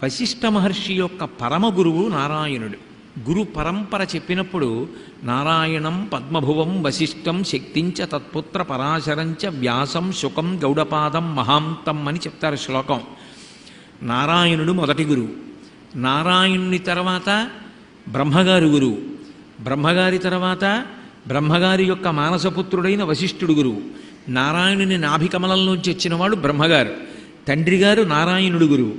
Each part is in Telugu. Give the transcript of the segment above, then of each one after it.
వశిష్ఠ మహర్షి యొక్క పరమ గురువు నారాయణుడు. గురు పరంపర చెప్పినప్పుడు నారాయణం పద్మభువం వశిష్ఠం శక్తించ తత్పుత్ర పరాశరంచ వ్యాసం శుకం గౌడపాదం మహాంతం అని చెప్తారు శ్లోకం. నారాయణుడు మొదటి గురువు. నారాయణుని తర్వాత బ్రహ్మగారి గురువు. బ్రహ్మగారి తర్వాత బ్రహ్మగారి యొక్క మానసపుత్రుడైన వశిష్ఠుడు గురువు. నారాయణుని నాభికమలంలోంచి వచ్చినవాడు బ్రహ్మగారు. తండ్రి గారు నారాయణుడు గురువు.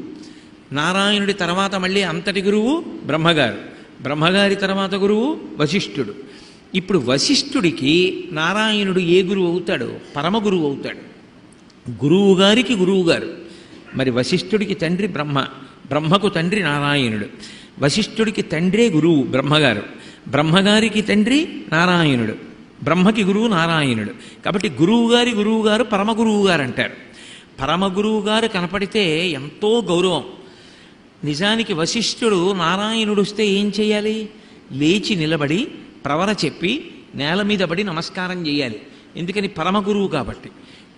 నారాయణుడి తర్వాత మళ్ళీ అంతటి గురువు బ్రహ్మగారు. బ్రహ్మగారి తర్వాత గురువు వశిష్ఠుడు. ఇప్పుడు వశిష్ఠుడికి నారాయణుడు ఏ గురువు అవుతాడు? పరమ గురువు అవుతాడు. గురువు గారికి గురువు గారు. మరి వశిష్ఠుడికి తండ్రి బ్రహ్మ, బ్రహ్మకు తండ్రి నారాయణుడు. వశిష్ఠుడికి తండ్రే గురువు బ్రహ్మగారు, బ్రహ్మగారికి తండ్రి నారాయణుడు, బ్రహ్మకి గురువు నారాయణుడు. కాబట్టి గురువుగారి గురువుగారు పరమ గురువు గారు అంటారు. పరమ గురువు గారు కనపడితే ఎంతో గౌరవం. నిజానికి వశిష్ఠుడు నారాయణుడు వస్తే ఏం చేయాలి? లేచి నిలబడి ప్రవర చెప్పి నేల మీద పడి నమస్కారం చేయాలి. ఎందుకని? పరమ గురువు కాబట్టి.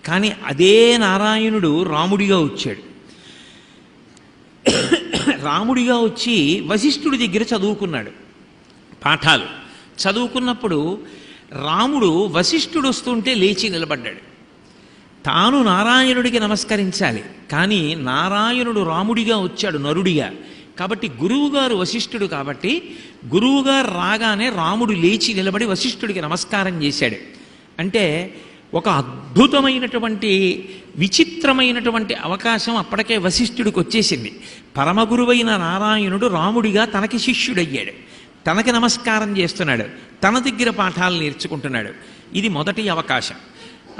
కానీ అదే నారాయణుడు రాముడిగా వచ్చాడు. రాముడిగా వచ్చి వశిష్ఠుడి దగ్గర చదువుకున్నాడు పాఠాలు. చదువుకున్నప్పుడు రాముడు వశిష్ఠుడు వస్తుంటే లేచి నిలబడ్డాడు. తాను నారాయణుడికి నమస్కరించాలి, కానీ నారాయణుడు రాముడిగా వచ్చాడు నరుడిగా. కాబట్టి గురువుగారు వశిష్ఠుడు కాబట్టి గురువుగారు రాగానే రాముడు లేచి నిలబడి వశిష్ఠుడికి నమస్కారం చేశాడు. అంటే ఒక అద్భుతమైనటువంటి విచిత్రమైనటువంటి అవకాశం అప్పటికే వశిష్ఠుడికి వచ్చేసింది. పరమగురువైన నారాయణుడు రాముడిగా తనకి శిష్యుడయ్యాడు, తనకి నమస్కారం చేస్తున్నాడు, తన దగ్గర పాఠాలు నేర్చుకుంటున్నాడు. ఇది మొదటి అవకాశం.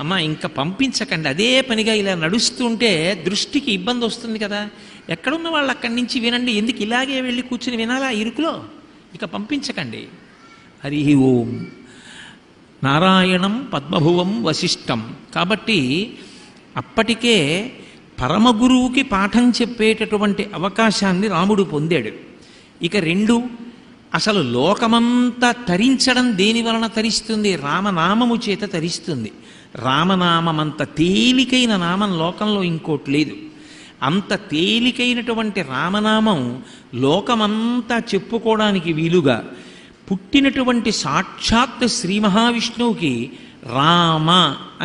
అమ్మ ఇంకా పంపించకండి, అదే పనిగా ఇలా నడుస్తుంటే దృష్టికి ఇబ్బంది వస్తుంది కదా. ఎక్కడున్న వాళ్ళు అక్కడి నుంచి వినండి, ఎందుకు ఇలాగే వెళ్ళి కూర్చుని వినాలా ఇరుకులో? ఇక పంపించకండి. హరి ఓం. నారాయణం పద్మభువం వశిష్ఠం. కాబట్టి అప్పటికే పరమగురువుకి పాఠం చెప్పేటటువంటి అవకాశాన్ని రాముడు పొందాడు. ఇక రెండు, అసలు లోకమంతా తరించడం దేని వలన తరిస్తుంది? రామనామము చేత తరిస్తుంది. రామనామమంత తేలికైన నామం లోకంలో ఇంకోటి లేదు. అంత తేలికైనటువంటి రామనామం లోకమంతా చెప్పుకోవడానికి వీలుగా పుట్టినటువంటి సాక్షాత్ శ్రీ మహావిష్ణువుకి రామ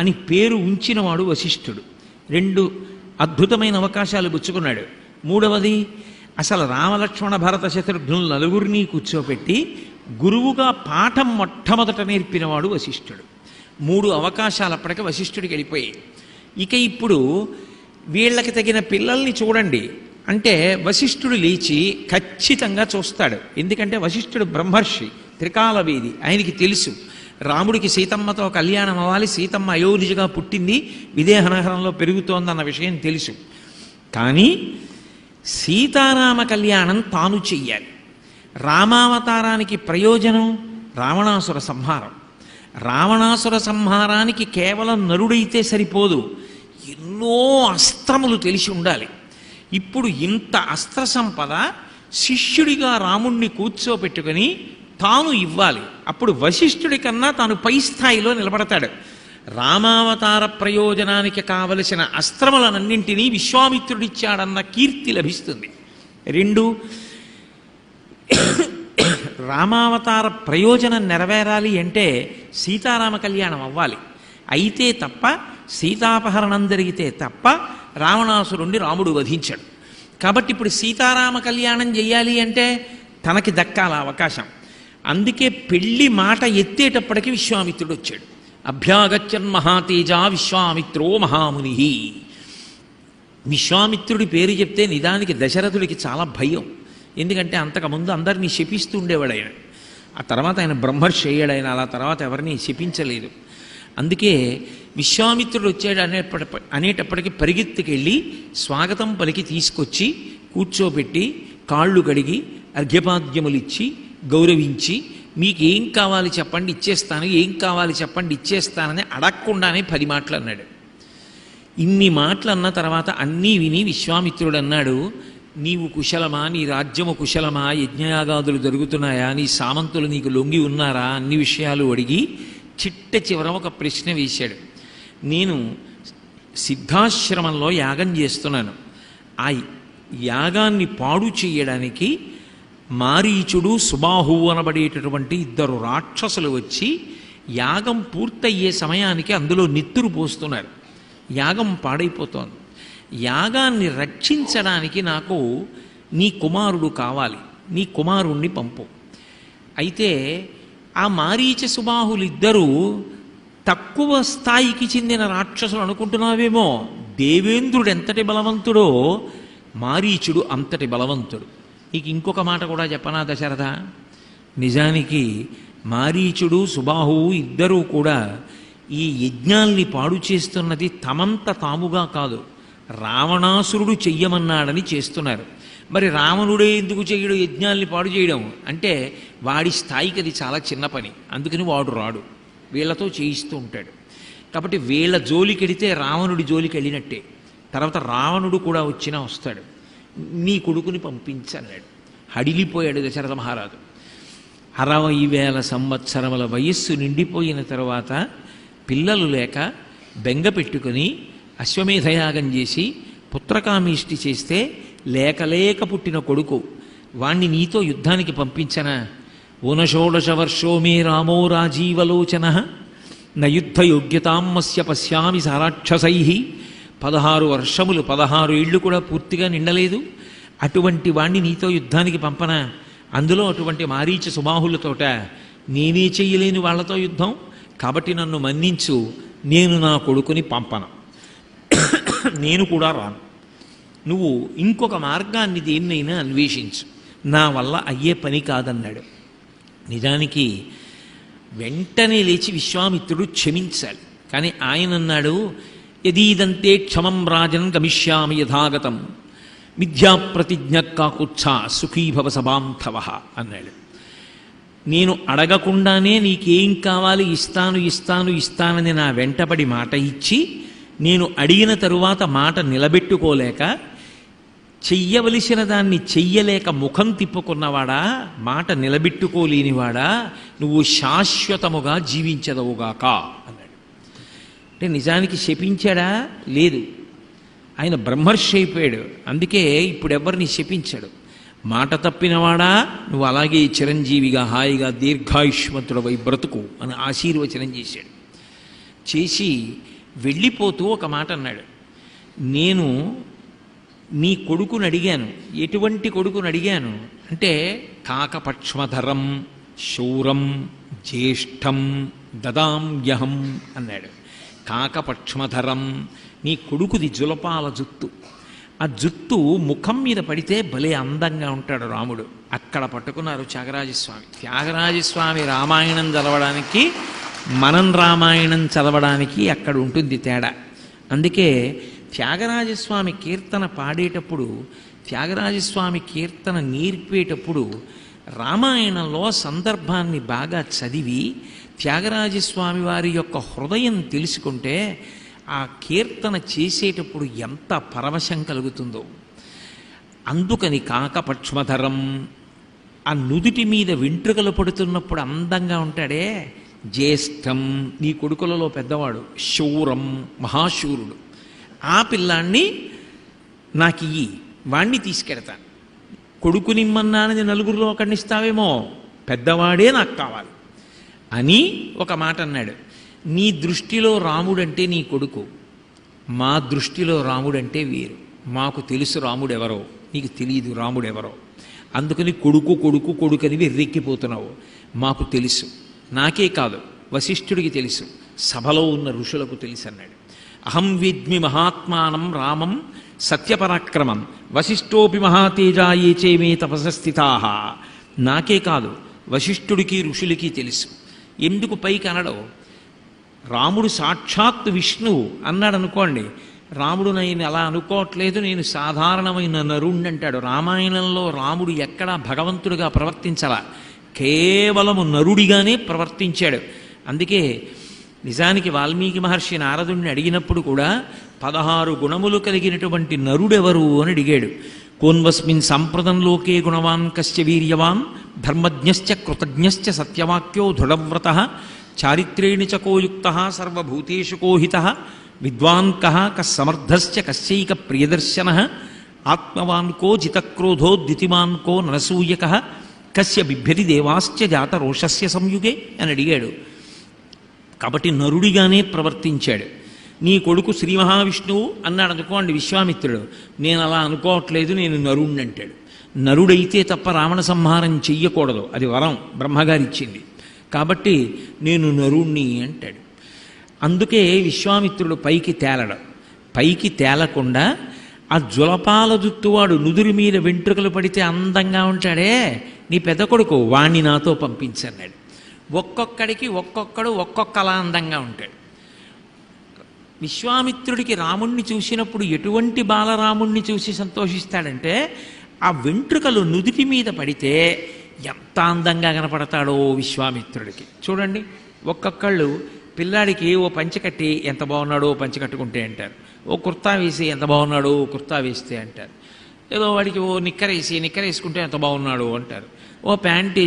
అని పేరు ఉంచినవాడు వశిష్ఠుడు. రెండు అద్భుతమైన అవకాశాలు పుచ్చుకున్నాడు. మూడవది, అసలు రామలక్ష్మణ భరత శత్రుఘ్నులు నలుగురిని కూర్చోపెట్టి గురువుగా పాఠం మొట్టమొదట నేర్పినవాడు వశిష్ఠుడు. మూడు అవకాశాలు అప్పటికే వశిష్ఠుడికి వెళ్ళిపోయాయి. ఇక ఇప్పుడు వీళ్ళకి తగిన పిల్లల్ని చూడండి అంటే వశిష్ఠుడు లేచి ఖచ్చితంగా చూస్తాడు. ఎందుకంటే వశిష్ఠుడు బ్రహ్మర్షి, త్రికాలవేది. ఆయనకి తెలుసు రాముడికి సీతమ్మతో కళ్యాణం అవ్వాలి, సీతమ్మ అయోనిజగా పుట్టింది, విదేహనగరంలో పెరుగుతోందన్న విషయం తెలుసు. కానీ సీతారామ కళ్యాణం తాను చెయ్యాలి. రామావతారానికి ప్రయోజనం రావణాసుర సంహారం. రావణాసుర సంహారానికి కేవలం నరుడైతే సరిపోదు, ఎన్నో అస్త్రములు తెలిసి ఉండాలి. ఇప్పుడు ఇంత అస్త్ర సంపద శిష్యుడిగా రాముణ్ణి కూర్చోపెట్టుకొని తాను ఇవ్వాలి. అప్పుడు వశిష్ఠుడి కన్నా తాను పై స్థాయిలో నిలబడతాడు. రామావతార ప్రయోజనానికి కావలసిన అస్త్రములనన్నింటినీ విశ్వామిత్రుడిచ్చాడన్న కీర్తి లభిస్తుంది. రెండు, రామావతార ప్రయోజనం నెరవేరాలి అంటే సీతారామ కళ్యాణం అవ్వాలి. అయితే తప్ప, సీతాపహరణం జరిగితే తప్ప రావణాసురుణ్ణి రాముడు వధించాడు. కాబట్టి ఇప్పుడు సీతారామ కళ్యాణం చెయ్యాలి అంటే తనకి దక్కాల అవకాశం. అందుకే పెళ్లి మాట ఎత్తేటప్పటికి విశ్వామిత్రుడు వచ్చాడు. అభ్యాగచ్చన్ మహాతేజ విశ్వామిత్రో మహాముని. విశ్వామిత్రుడి పేరు చెప్తే నిజానికి దశరథుడికి చాలా భయం. ఎందుకంటే అంతకుముందు అందరినీ శపిస్తూ ఉండేవాడు ఆయన. ఆ తర్వాత ఆయన బ్రహ్మర్షి అయ్యాడు. ఆయన అలా తర్వాత ఎవరిని శపించలేదు. అందుకే విశ్వామిత్రుడు వచ్చాడు అనేటప్పటికీ పరిగెత్తుకెళ్ళి స్వాగతం పలికి తీసుకొచ్చి కూర్చోబెట్టి కాళ్ళు కడిగి అర్ఘ్యపాద్యములిచ్చి గౌరవించి, మీకేం కావాలి చెప్పండి ఇచ్చేస్తాను, ఏం కావాలి చెప్పండి ఇచ్చేస్తానని అడగకుండానే 10 మాటలు అన్నాడు. ఇన్ని మాటలు అన్న తర్వాత అన్నీ విని విశ్వామిత్రుడు అన్నాడు, నీవు కుశలమా, నీ రాజ్యము కుశలమా, యజ్ఞయాగాదులు జరుగుతున్నాయా, నీ సామంతులు నీకు లొంగి ఉన్నారా, అన్ని విషయాలు అడిగి చిట్ట చివర ఒక ప్రశ్న వేశాడు. నేను సిద్ధాశ్రమంలో యాగం చేస్తున్నాను. ఆ యాగాన్ని పాడు చేయడానికి మారీచుడు సుబాహువు అనబడేటటువంటి ఇద్దరు రాక్షసులు వచ్చి యాగం పూర్తయ్యే సమయానికి అందులో నెత్తురు పోస్తున్నారు. యాగం పాడైపోతోంది. యాగాన్ని రక్షించడానికి నాకు నీ కుమారుడు కావాలి, నీ కుమారుణ్ణి పంపు. అయితే ఆ మారీచ సుబాహులిద్దరూ తక్కువ స్థాయికి చెందిన రాక్షసులు అనుకుంటున్నావేమో. దేవేంద్రుడు ఎంతటి బలవంతుడో మారీచుడు అంతటి బలవంతుడు. నీకు ఇంకొక మాట కూడా చెప్పనా దశరథ? నిజానికి మారీచుడు సుబాహువు ఇద్దరూ కూడా ఈ యజ్ఞాల్ని పాడు చేస్తున్నది తమంత తాముగా కాదు, రావణాసురుడు చెయ్యమన్నాడని చేస్తున్నారు. మరి రావణుడే ఎందుకు చెయ్యడు యజ్ఞాల్ని పాడు చేయడం అంటే వాడి స్థాయికి అది చాలా చిన్న పని, అందుకని వాడు రాడు, వీళ్లతో చేయిస్తూ ఉంటాడు. కాబట్టి వీళ్ళ జోలికెడితే రావణుడి జోలికి వెళ్ళినట్టే. తర్వాత రావణుడు కూడా వచ్చినా వస్తాడు. నీ కొడుకుని పంపించన్నాడు. హడిలిపోయాడు దశరథ మహారాజు. 60,000 సంవత్సరముల వయస్సు నిండిపోయిన తర్వాత పిల్లలు లేక బెంగ పెట్టుకుని అశ్వమేధయాగం చేసి పుత్రకామేష్టి చేస్తే లేక పుట్టిన కొడుకు, వాణ్ణి నీతో యుద్ధానికి పంపించనా? ఊనషోడశ వర్షో మే రామో రాజీవలోచన నయుద్ధ యోగ్యతామస్య పశ్యామి సారాక్షసై. 16 వర్షములు 16 ఏళ్ళు కూడా పూర్తిగా నిండలేదు. అటువంటి వాణ్ణి నీతో యుద్ధానికి పంపనా? అందులో అటువంటి మారీచ సుబాహులతోట నేనే చెయ్యలేని వాళ్లతో యుద్ధం. కాబట్టి నన్ను మన్నించు, నేను నా కొడుకుని పంపను, నేను కూడా రాను. నువ్వు ఇంకొక మార్గాన్ని దేన్నైనా అన్వేషించు, నా వల్ల అయ్యే పని కాదన్నాడు. నిజానికి వెంటనే లేచి విశ్వామిత్రుడు క్షమించాలి. కానీ ఆయన అన్నాడు, యదీదంతే క్షమం రాజన్ గమిష్యామి యథాగతం మిథ్యాప్రతిజ్ఞ కాకుత్సా సుఖీభవ సభాంధవ అన్నాడు. నేను అడగకుండానే నీకేం కావాలి ఇస్తానని నా వెంటబడి మాట ఇచ్చి నేను అడిగిన తరువాత మాట నిలబెట్టుకోలేక చెయ్యవలసిన దాన్ని చెయ్యలేక ముఖం తిప్పుకున్నవాడా, మాట నిలబెట్టుకోలేనివాడా, నువ్వు శాశ్వతముగా జీవించదవుగాక అన్నాడు. అంటే నిజానికి శపించాడా? లేదు, ఆయన బ్రహ్మర్షి అయిపోయాడు. అందుకే ఇప్పుడు ఎవరిని శపించాడు. మాట తప్పినవాడా, నువ్వు అలాగే చిరంజీవిగా హాయిగా దీర్ఘాయుష్మంతుడవై బ్రతుకు అని ఆశీర్వచనం చేశాడు. చేసి వెళ్ళిపోతూ ఒక మాట అన్నాడు, నేను నీ కొడుకుని అడిగాను. ఎటువంటి కొడుకుని అడిగాను అంటే కాకపక్ష్మధరం శూరం జ్యేష్టం దదామ్యహం అన్నాడు. కాకపక్ష్మధరం, నీ కొడుకుది జులపాల జుత్తు. ఆ జుత్తు ముఖం మీద పడితే భలే అందంగా ఉంటాడు రాముడు. అక్కడ పట్టుకున్నారు త్యాగరాజస్వామి. త్యాగరాజస్వామి రామాయణం చదవడానికి మనం రామాయణం చదవడానికి అక్కడ ఉంటుంది తేడా. అందుకే త్యాగరాజస్వామి కీర్తన పాడేటప్పుడు, త్యాగరాజస్వామి కీర్తన నేర్పేటప్పుడు రామాయణంలో సందర్భాన్ని బాగా చదివి త్యాగరాజస్వామి వారి యొక్క హృదయం తెలుసుకుంటే ఆ కీర్తన చేసేటప్పుడు ఎంత పరవశం కలుగుతుందో. అందుకని కాకపక్ష్మధరం, ఆ నుదుటి మీద వెంట్రుకలు పడుతున్నప్పుడు అందంగా ఉంటాడే, జ్యేష్టం, నీ కొడుకులలో పెద్దవాడు, శూరం, మహాశూరుడు, ఆ పిల్లాన్ని నాకు ఇయ్యి, వాణ్ణి తీసుకెడతాను. కొడుకునిమ్మన్నానని నలుగురిలో ఒకడినిస్తావేమో, పెద్దవాడే నాకు కావాలి అని ఒక మాట అన్నాడు. నీ దృష్టిలో రాముడంటే నీ కొడుకు, మా దృష్టిలో రాముడంటే వీరు. మాకు తెలుసు రాముడెవరో, నీకు తెలియదు రాముడెవరో. అందుకని కొడుకు కొడుకు కొడుకని వెర్రెక్కిపోతున్నావు. మాకు తెలుసు, నాకే కాదు వశిష్ఠుడికి తెలుసు, సభలో ఉన్న ఋషులకు తెలుసు అన్నాడు. అహం విద్మి మహాత్మానం రామం సత్యపరాక్రమం వశిష్ఠోపి మహాతేజాయే చేమే తపసస్థితాః. నాకే కాదు వశిష్ఠుడికి ఋషులకి తెలుసు. ఎందుకు పైకి అనడో, రాముడు సాక్షాత్ విష్ణువు అన్నాడు అనుకోండి, రాముడు నేను అలా అనుకోవట్లేదు, నేను సాధారణమైన నరుణ్ణి అంటాడు. రామాయణంలో రాముడు ఎక్కడా భగవంతుడిగా ప్రవర్తించలా, కేవలము నరుడిగానే ప్రవర్తించాడు. అందుకే నిజానికి వాల్మీకి మహర్షి నారదుణ్ణి అడిగినప్పుడు కూడా 16 గుణములు కలిగినటువంటి నరుడెవరు అని అడిగాడు. కోన్వస్మిన్ సాంప్రదం లోకే గుణవాన్ కశ్చ వీర్యవాన్ ధర్మజ్ఞశ్చ కృతజ్ఞశ్చ సత్యవాక్యో దృఢవ్రతః చారిత్రేణ చ కోయుక్తః సర్వభూతేషు కోహితః విద్వాన్ కః కస్సమర్థశ్చ కశ్చైక ప్రియదర్శనః ఆత్మవాన్కో జితక్రోధో ద్యుతిమాన్కో నరసూయక కస్య బిభ్యతి దేవాశ్చ జాత రోషస్య సంయుగే అని అడిగాడు. కాబట్టి నరుడిగానే ప్రవర్తించాడు. నీ కొడుకు శ్రీ మహావిష్ణువు అన్నాడు అనుకోండి విశ్వామిత్రుడు, నేను అలా అనుకోవట్లేదు, నేను నరుణ్ణి అంటాడు. నరుడైతే తప్ప రావణ సంహారం చెయ్యకూడదు, అది వరం బ్రహ్మగారిచ్చింది. కాబట్టి నేను నరుణ్ణి అంటాడు. అందుకే విశ్వామిత్రుడు పైకి తేలడం. పైకి తేలకుండా ఆ జులపాల జుత్తువాడు నుదురి మీద వెంట్రుకలు పడితే అందంగా ఉంటాడే నీ పెద్ద కొడుకు, వాణ్ణి నాతో పంపించన్నాడు. ఒక్కొక్కడికి ఒక్కొక్కడు ఒక్కొక్కలా అందంగా ఉంటాడు. విశ్వామిత్రుడికి రాముణ్ణి చూసినప్పుడు ఎటువంటి బాలరాముణ్ణి చూసి సంతోషిస్తాడంటే, ఆ వెంట్రుకలు నుదుటి మీద పడితే ఎంత అందంగా కనపడతాడో విశ్వామిత్రుడికి. చూడండి, ఒక్కొక్కళ్ళు పిల్లాడికి ఓ పంచె కట్టి ఎంత బాగున్నాడో పంచె కట్టుకుంటే అంటారు, ఓ కుర్తా వేసి ఎంత బాగున్నాడో కుర్తా వేస్తే అంటారు, ఏదో వాడికి ఓ నిక్కర్ వేసుకుంటే ఎంత బాగున్నాడు అంటారు, ఓ ప్యాంట్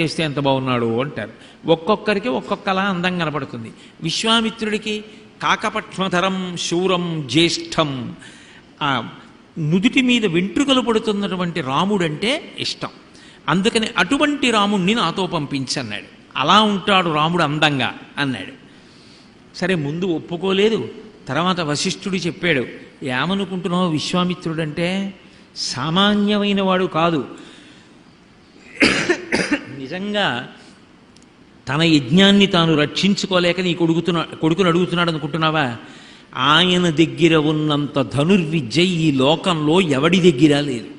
వేస్తే ఎంత బాగున్నాడు అంటారు. ఒక్కొక్కరికి ఒక్కొక్కలా అందం కనపడుతుంది. విశ్వామిత్రుడికి కాకపక్ష్మధరం శూరం జ్యేష్ఠం, ఆ నుదుటి మీద వెంట్రుకలు పడుతున్నటువంటి రాముడంటే ఇష్టం. అందుకని అటువంటి రాముణ్ణి నాతో పంపించన్నాడు. అలా ఉంటాడు రాముడు అందంగా అన్నాడు. సరే, ముందు ఒప్పుకోలేదు. తర్వాత వశిష్ఠుడు చెప్పాడు, ఏమనుకుంటున్నావు విశ్వామిత్రుడంటే సామాన్యమైన వాడు కాదు. నిజంగా తన యజ్ఞాన్ని తాను రక్షించుకోలేక నీ కొడుకును అడుగుతున్నాడు అనుకుంటున్నావా? ఆయన దగ్గర ఉన్నంత ధనుర్విద్య ఈ లోకంలో ఎవడి దగ్గర లేదు.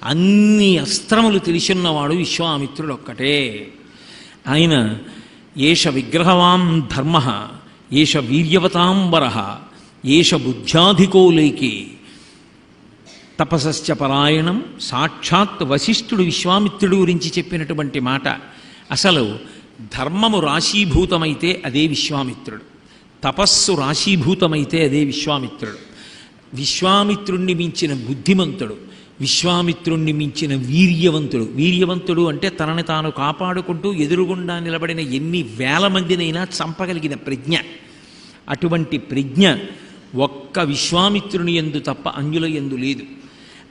అన్ని అస్త్రములు తెలిసిన్నవాడు విశ్వామిత్రుడు ఒక్కటే. ఆయన ఏష విగ్రహవాం ధర్మ, ఏష వీర్యవతాంబర, ఏష బుద్ధ్యాధికోలేకి తపసశ్చ పరాయణం. సాక్షాత్ వశిష్ఠుడు విశ్వామిత్రుడు గురించి చెప్పినటువంటి మాట. అసలు ధర్మము రాశీభూతమైతే అదే విశ్వామిత్రుడు, తపస్సు రాశీభూతమైతే అదే విశ్వామిత్రుడు. విశ్వామిత్రుణ్ణి మించిన బుద్ధిమంతుడు, విశ్వామిత్రుణ్ణి మించిన వీర్యవంతుడు. వీర్యవంతుడు అంటే తనని తాను కాపాడుకుంటూ ఎదురుగుండా నిలబడిన ఎన్ని వేల మందినైనా చంపగలిగిన ప్రజ్ఞ. అటువంటి ప్రజ్ఞ ఒక్క విశ్వామిత్రుని యందు తప్ప అన్యుల యందు లేదు.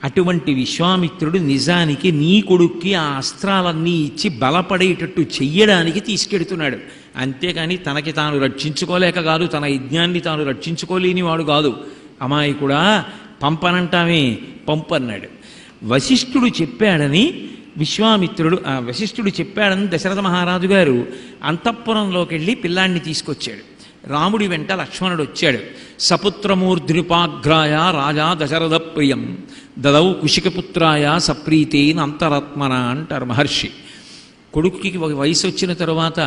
అటువంటి విశ్వామిత్రుడు నిజానికి నీ కొడుక్కి ఆ అస్త్రాలన్నీ ఇచ్చి బలపడేటట్టు చెయ్యడానికి తీసుకెడుతున్నాడు. అంతేకాని తనకి తాను రక్షించుకోలేక కాదు, తన యజ్ఞాన్ని తాను రక్షించుకోలేని వాడు కాదు. అమాయకుడా, పంపనంటామే, పంపన్నాడు. వశిష్ఠుడు చెప్పాడని వశిష్ఠుడు చెప్పాడని దశరథ మహారాజు గారు అంతఃపురంలోకి వెళ్ళి పిల్లాన్ని తీసుకొచ్చాడు. రాముడి వెంట లక్ష్మణుడు వచ్చాడు. సపుత్రమూర్ధ్నిపాఘ్రాయ రాజా దశరథ ప్రియం దదౌ కుశికపుత్రాయ సప్రీతేన అంతరాత్మన అంటారు మహర్షి. కొడుకుకి వయసు వచ్చిన తరువాత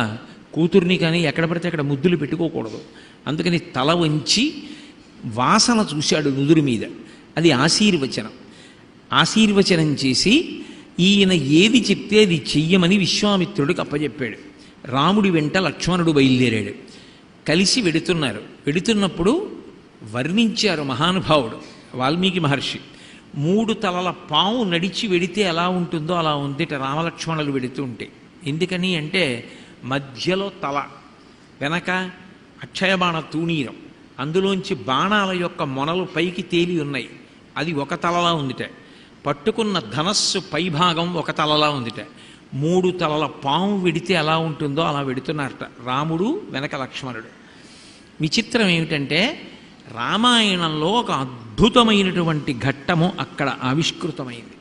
కూతుర్ని కానీ ఎక్కడ పడితే అక్కడ ముద్దులు పెట్టుకోకూడదు. అందుకని తల వంచి వాసన చూశాడు నుదురు మీద. అది ఆశీర్వచనం. ఆశీర్వచనం చేసి ఈయన ఏది చెప్తే అది చెయ్యమని విశ్వామిత్రుడికి అప్పచెప్పాడు. రాముడి వెంట లక్ష్మణుడు బయలుదేరాడు. కలిసి వెడుతున్నప్పుడు వర్ణించారు మహానుభావుడు వాల్మీకి మహర్షి. 3 తలల పాము నడిచి వెడితే ఎలా ఉంటుందో అలా ఉందిట రామలక్ష్మణులు వెడుతూ ఉంటే. ఎందుకని అంటే మధ్యలో తల, వెనక అక్షయబాణ తూణీరం, అందులోంచి బాణాల యొక్క మొనలు పైకి తేలి ఉన్నాయి. అది ఒక తలలా ఉందిట. పట్టుకున్న ధనస్సు పైభాగం ఒక తలలా ఉందిట. 3 తలల పాము వెడితే ఎలా ఉంటుందో అలా వెడుతున్నారట రాముడు వెనక లక్ష్మణుడు. విచిత్రం ఏమిటంటే రామాయణంలో ఒక అద్భుతమైనటువంటి ఘట్టము అక్కడ ఆవిష్కృతమైంది.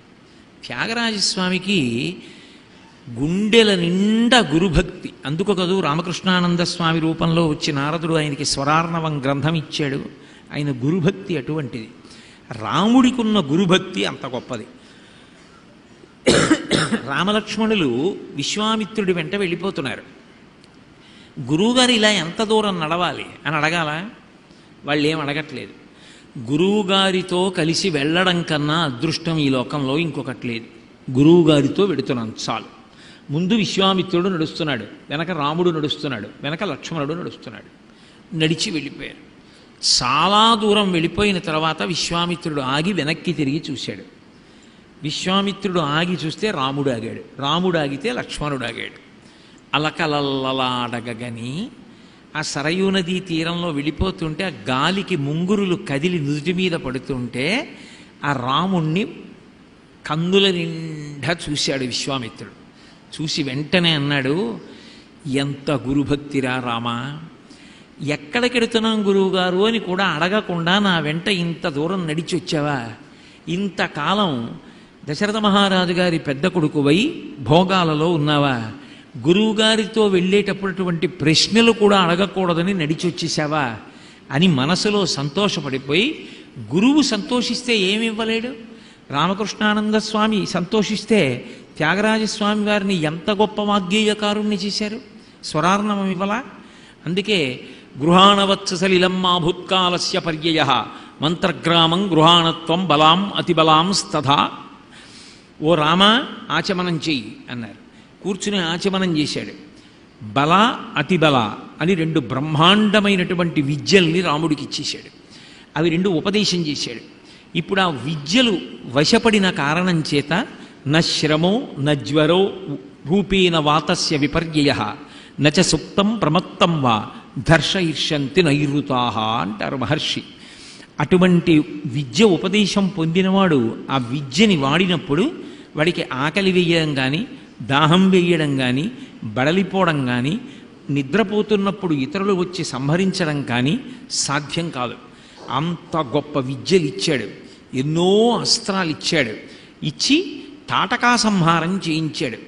త్యాగరాజస్వామికి గుండెల నిండా గురుభక్తి. అందుకు కదూ రామకృష్ణానంద స్వామి రూపంలో వచ్చి నారదుడు ఆయనకి స్వరార్ణవం గ్రంథం ఇచ్చాడు. ఆయన గురుభక్తి అటువంటిది. రాముడికి ఉన్న గురుభక్తి అంత గొప్పది. రామలక్ష్మణులు విశ్వామిత్రుడి వెంట వెళ్ళిపోతున్నారు. గురువుగారు ఇలా ఎంత దూరం నడవాలి అని అడగాల? వాళ్ళు ఏం అడగట్లేదు. గురువుగారితో కలిసి వెళ్ళడం కన్నా అదృష్టం ఈ లోకంలో ఇంకొకటి లేదు. గురువుగారితో వెడుతున్నాను చాలు. ముందు విశ్వామిత్రుడు నడుస్తున్నాడు, వెనక రాముడు నడుస్తున్నాడు, వెనక లక్ష్మణుడు నడుస్తున్నాడు. నడిచి వెళ్ళిపోయారు. చాలా దూరం వెళ్ళిపోయిన తర్వాత విశ్వామిత్రుడు ఆగి వెనక్కి తిరిగి చూశాడు. విశ్వామిత్రుడు ఆగి చూస్తే రాముడు ఆగాడు. రాముడు ఆగితే లక్ష్మణుడు ఆగాడు. అలకలల్లలాడగని ఆ సరయూ నదీ తీరంలో వెళ్ళిపోతుంటే ఆ గాలికి ముంగురులు కదిలి నుదుటి మీద పడుతుంటే ఆ రాముణ్ణి కందుల నిండా చూశాడు విశ్వామిత్రుడు. చూసి వెంటనే అన్నాడు, ఎంత గురుభక్తిరా రామా, ఎక్కడికెడుతున్నాం గురువుగారు అని కూడా అడగకుండా నా వెంట ఇంత దూరం నడిచి వచ్చావా? ఇంతకాలం దశరథ మహారాజు గారి పెద్ద కొడుకువై భోగాలలో ఉన్నావా? గురువుగారితో వెళ్ళేటప్పుడటువంటి ప్రశ్నలు కూడా అడగకూడదని నడిచి వచ్చేసావా అని మనసులో సంతోషపడిపోయి, గురువు సంతోషిస్తే ఏమి ఇవ్వలేడు? రామకృష్ణానంద స్వామి సంతోషిస్తే త్యాగరాజస్వామి వారిని ఎంత గొప్ప వాగ్గేయకారుణ్ణి చేశారు, స్వరార్ణవం ఇవ్వలా? అందుకే గృహాణవత్స సలిలమ్మా భూత్కాలస్య పర్యయ మంత్రగ్రామం గృహాణత్వం బలాం అతిబలాం స్తథా. ఓ రామ, ఆచమనం చెయ్యి అన్నారు. కూర్చుని ఆచమనం చేశాడు. బల అతిబల అని రెండు బ్రహ్మాండమైనటువంటి విద్యల్ని రాముడికి ఇచ్చేశాడు. అవి రెండు ఉపదేశం చేశాడు. ఇప్పుడు ఆ విద్యలు వశపడిన కారణం చేత నశ్రమో నజ్వరో రూపేణ వాతస్య విపర్యయ నచ సుప్తం ప్రమత్తం వా దర్శయిష్యంతి నైరుతాహ అంటారు మహర్షి. అటువంటి విద్య ఉపదేశం పొందినవాడు ఆ విద్యని వాడినప్పుడు వాడికి ఆకలి వేయడం కానీ, దాహం వేయడం కానీ, బడలిపోవడం కానీ, నిద్రపోతున్నప్పుడు ఇతరులు వచ్చి సంహరించడం కానీ సాధ్యం కాదు. అంత గొప్ప విద్యలు ఇచ్చాడు, ఎన్నో అస్త్రాలు ఇచ్చాడు. ఇచ్చి తాటకా సంహారం చేయించాడు.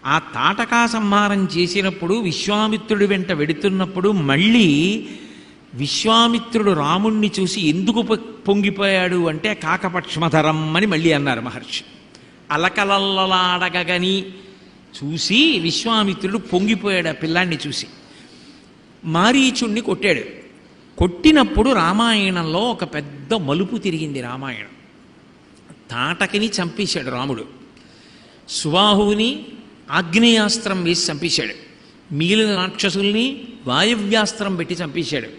ఆ తాటకా సంహారం చేసినప్పుడు విశ్వామిత్రుడి వెంట వెడుతున్నప్పుడు మళ్ళీ విశ్వామిత్రుడు రాముణ్ణి చూసి ఎందుకు పొంగిపోయాడు అంటే కాకపక్ష్మధరం అని మళ్ళీ అన్నారు మహర్షి. అలకలల్లలాడగని చూసి విశ్వామిత్రుడు పొంగిపోయాడు ఆ పిల్లాన్ని చూసి. మారీచుణ్ణి కొట్టాడు. కొట్టినప్పుడు రామాయణంలో ఒక పెద్ద మలుపు తిరిగింది. రామాయణం తాటకిని చంపేశాడు రాముడు. సుబాహువుని ఆగ్నేయాస్త్రం వేసి చంపేశాడు. మిగిలిన రాక్షసుల్ని వాయవ్యాస్త్రం పెట్టి చంపేశాడు.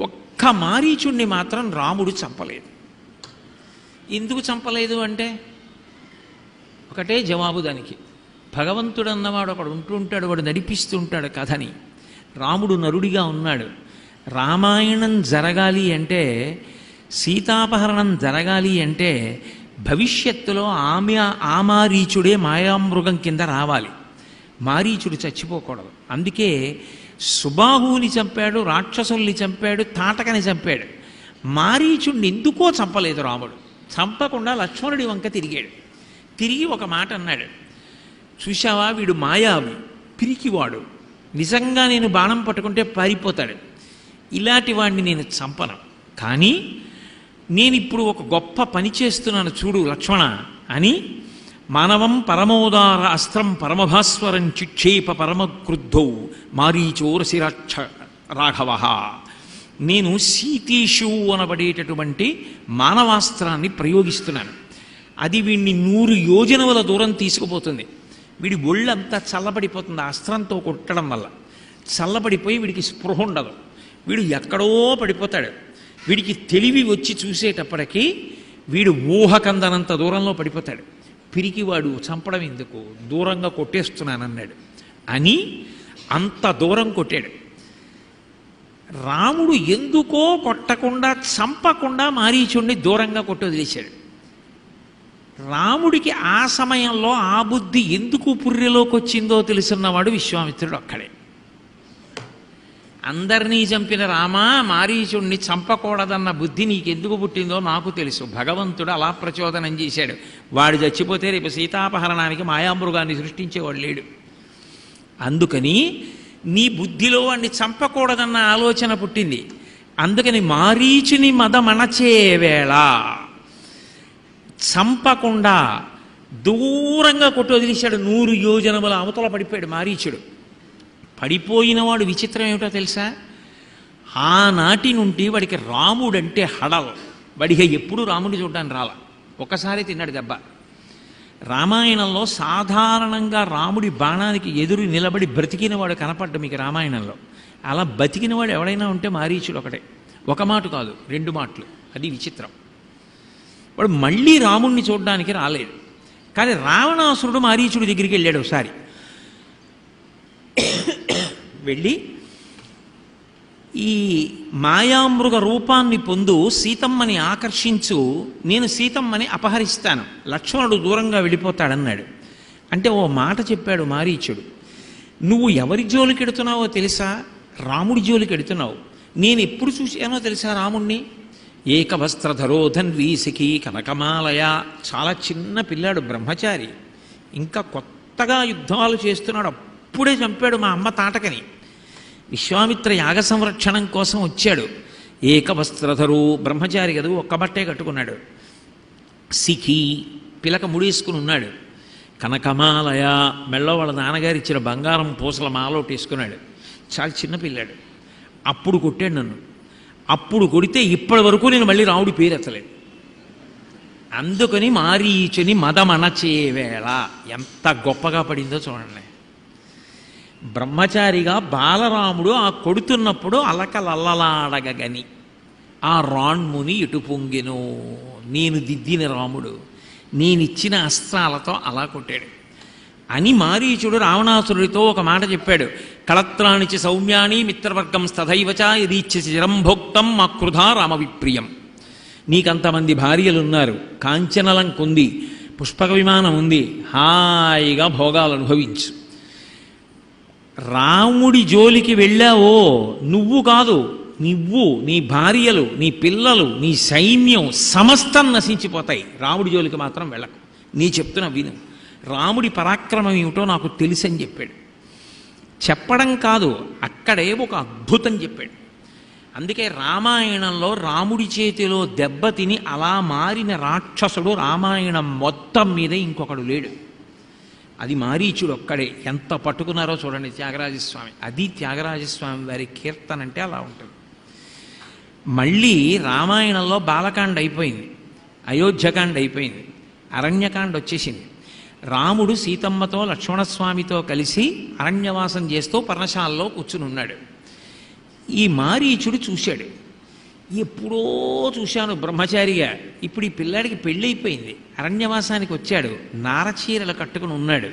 ఒక్క మారీచుణ్ణి మాత్రం రాముడు చంపలేదు. ఎందుకు చంపలేదు అంటే ఒకటే జవాబు దానికి. భగవంతుడు అన్నవాడు ఒకడు ఉంటుంటాడు, వాడు నడిపిస్తూ ఉంటాడు కథని. రాముడు నరుడిగా ఉన్నాడు. రామాయణం జరగాలి అంటే, సీతాపహరణం జరగాలి అంటే భవిష్యత్తులో ఆ మారీచుడే మాయామృగం కింద రావాలి. మారీచుడు చచ్చిపోకూడదు. అందుకే సుబాహువుని చంపాడు, రాక్షసుల్ని చంపాడు, తాటకని చంపాడు. మారీచుడిని ఎందుకో చంపలేదు రాముడు. చంపకుండా లక్ష్మణుడి వంక తిరిగాడు. తిరిగి ఒక మాట అన్నాడు, చూశావా వీడు మాయావి, పిరికివాడు, నిజంగా నేను బాణం పట్టుకుంటే పారిపోతాడు, ఇలాంటి వాడిని నేను చంపను. కానీ నేను ఇప్పుడు ఒక గొప్ప పని చేస్తున్నాను చూడు లక్ష్మణ అని మానవం పరమోదార అస్త్రం పరమభాస్వరం చిక్షేప పరమక్రుద్ధౌ మారీచోరసిరాక్ష రాఘవ. నేను సీతీషు అనబడేటటువంటి మానవాస్త్రాన్ని ప్రయోగిస్తున్నాను. అది వీడిని 100 యోజనముల దూరం తీసుకుపోతుంది. వీడి ఒళ్ళంతా చల్లబడిపోతుంది. ఆ అస్త్రంతో కొట్టడం వల్ల చల్లబడిపోయి వీడికి స్పృహ ఉండదు. వీడు ఎక్కడో పడిపోతాడు. వీడికి తెలివి వచ్చి చూసేటప్పటికీ వీడు ఊహకందనంత దూరంలో పడిపోతాడు. పిరికివాడు, చంపడం ఎందుకు, దూరంగా కొట్టేస్తున్నానన్నాడు అని అంత దూరం కొట్టాడు. రాముడు ఎందుకో కొట్టకుండా చంపకుండా మారీచుణ్ణి దూరంగా కొట్టి వదిలేశాడు. రాముడికి ఆ సమయంలో ఆ బుద్ధి ఎందుకు పుర్రెలోకి వచ్చిందో తెలుసున్నవాడు విశ్వామిత్రుడు ఒక్కడే. అందరినీ చంపిన రామా, మారీచుణ్ణి చంపకూడదన్న బుద్ధి నీకెందుకు పుట్టిందో నాకు తెలుసు. భగవంతుడు అలా ప్రచోదనం చేశాడు. వాడు చచ్చిపోతే రేపు సీతాపహరణానికి మాయామృగాన్ని సృష్టించేవాడు లేడు. అందుకని నీ బుద్ధిలో వాడిని చంపకూడదన్న ఆలోచన పుట్టింది. అందుకని మారీచుని మదమణచే వేళ చంపకుండా దూరంగా కొట్టి వదిలేశాడు. 100 యోజనముల అవతల పడిపోయాడు మారీచుడు. పడిపోయినవాడు విచిత్రం ఏమిటో తెలుసా? ఆనాటి నుండి వాడికి రాముడంటే హడల్. వాడిగా ఎప్పుడు రాముడిని చూడడానికి రాల. ఒకసారి తిన్నాడు దెబ్బ. రామాయణంలో సాధారణంగా రాముడి బాణానికి ఎదురు నిలబడి బ్రతికినవాడు కనపడ్డ మీకు రామాయణంలో. అలా బతికినవాడు ఎవడైనా ఉంటే మారీచుడు ఒకటే. ఒక మాట కాదు, 2 మాటలు. అది విచిత్రం. వాడు మళ్ళీ రాముణ్ణి చూడడానికి రాలేదు. కానీ రావణాసురుడు మారీచుడి దగ్గరికి వెళ్ళాడు ఒకసారి. వెళ్ళి ఈ మాయామృగ రూపాన్ని పొందు సీతమ్మని ఆకర్షించు, నేను సీతమ్మని అపహరిస్తాను, లక్ష్మణుడు దూరంగా వెళ్ళిపోతాడన్నాడు. అంటే ఓ మాట చెప్పాడు మారీచుడు, నువ్వు ఎవరి జోలికెడుతున్నావో తెలుసా? రాముడి జోలికెడుతున్నావు. నేను ఎప్పుడు చూశానో తెలుసా రాముణ్ణి? ఏకవస్త్రధరో ధన్వీ సఖీ కనకమాలయ. చాలా చిన్న పిల్లాడు, బ్రహ్మచారి, ఇంకా కొత్తగా యుద్ధాలు చేస్తున్నాడు. అప్పుడే చంపాడు మా అమ్మ తాటకని. విశ్వామిత్ర యాగ సంరక్షణం కోసం వచ్చాడు. ఏకవస్త్రధరు, బ్రహ్మచారి కదూ, ఒక్క బట్టే కట్టుకున్నాడు. సిఖి, పిలక ముడేసుకుని ఉన్నాడు. కనకమాలయ, మెళ్ళో వాళ్ళ నాన్నగారు ఇచ్చిన బంగారం పూసల మాలోటేసుకున్నాడు. చాలా చిన్న పిల్లాడు. అప్పుడు కొట్టాడు నన్ను. అప్పుడు కొడితే ఇప్పటి వరకు నేను మళ్ళీ రాముడి పేరు ఎత్తలేదు. అందుకని మారీచుని మదమనచేవేళ ఎంత గొప్పగా పడిందో చూడండి. బ్రహ్మచారిగా బాలరాముడు ఆ కొడుతున్నప్పుడు అలకలల్లలాడగని ఆ రాణ్ముని ఇటు పొంగెను. నేను దిద్దిన రాముడు నేనిచ్చిన అస్త్రాలతో అలా కొట్టాడు అని మారీచుడు రావణాసురుడితో ఒక మాట చెప్పాడు. కళత్రాణిచి సౌమ్యాని మిత్రవర్గం స్తథైవచ యదీచ్ఛసి చిరంభోక్తం మాకృధా రామవిప్రియం. నీకంతమంది భార్యలున్నారు, కాంచనలంక ఉంది, పుష్పక విమానం ఉంది, హాయిగా భోగాలు అనుభవించు. రాముడి జోలికి వెళ్ళావో నువ్వు కాదు, నువ్వు, నీ భార్యలు, నీ పిల్లలు, నీ సైన్యం సమస్తం నశించిపోతాయి. రాముడి జోలికి మాత్రం వెళ్ళకు. నీ చెప్తున్న విను. రాముడి పరాక్రమం ఏమిటో నాకు తెలుసని చెప్పాడు. చెప్పడం కాదు, అక్కడే ఒక అద్భుతం చెప్పాడు. అందుకే రామాయణంలో రాముడి చేతిలో దెబ్బతిని అలా మారిన రాక్షసుడు రామాయణం మొత్తం మీద ఇంకొకడు లేడు. అది మారీచుడు ఒక్కడే. ఎంత పట్టుకున్నారో చూడండి త్యాగరాజస్వామి. అది త్యాగరాజస్వామి వారి కీర్తన అంటే అలా ఉంటుంది. మళ్ళీ రామాయణంలో బాలకాండ అయిపోయింది, అయోధ్యకాండ అయిపోయింది, అరణ్యకాండ వచ్చేసింది. రాముడు సీతమ్మతో లక్ష్మణస్వామితో కలిసి అరణ్యవాసం చేస్తూ పర్ణశాలలో కూర్చుని ఉన్నాడు. ఈ మారీచుడు చూశాడు. ఎప్పుడో చూశాను బ్రహ్మచారిగా, ఇప్పుడు ఈ పిల్లాడికి పెళ్ళైపోయింది, అరణ్యవాసానికి వచ్చాడు, నారచీరలు కట్టుకుని ఉన్నాడు.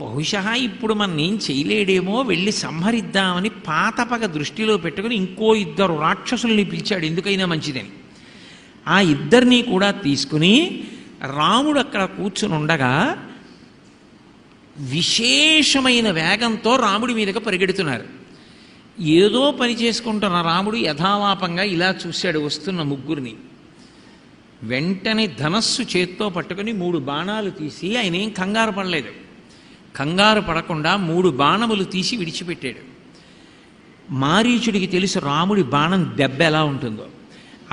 బహుశా ఇప్పుడు మనం ఏం చేయలేడేమో, వెళ్ళి సంహరిద్దామని పాతపగ దృష్టిలో పెట్టుకుని ఇంకో 2 రాక్షసుల్ని పిలిచాడు, ఎందుకైనా మంచిదని. ఆ 2 కూడా తీసుకుని రాముడు అక్కడ కూర్చుని ఉండగా విశేషమైన వేగంతో రాముడి మీదకి పరిగెడుతున్నారు. ఏదో పని చేసుకుంటున్న రాముడు యథాలాపంగా ఇలా చూశాడు వస్తున్న ముగ్గురిని. వెంటనే ధనస్సు చేత్తో పట్టుకుని 3 బాణాలు తీసి, ఆయన ఏం కంగారు పడలేదు, కంగారు పడకుండా 3 బాణములు తీసి విడిచిపెట్టాడు. మారీచుడికి తెలుసు రాముడి బాణం దెబ్బ ఎలా ఉంటుందో.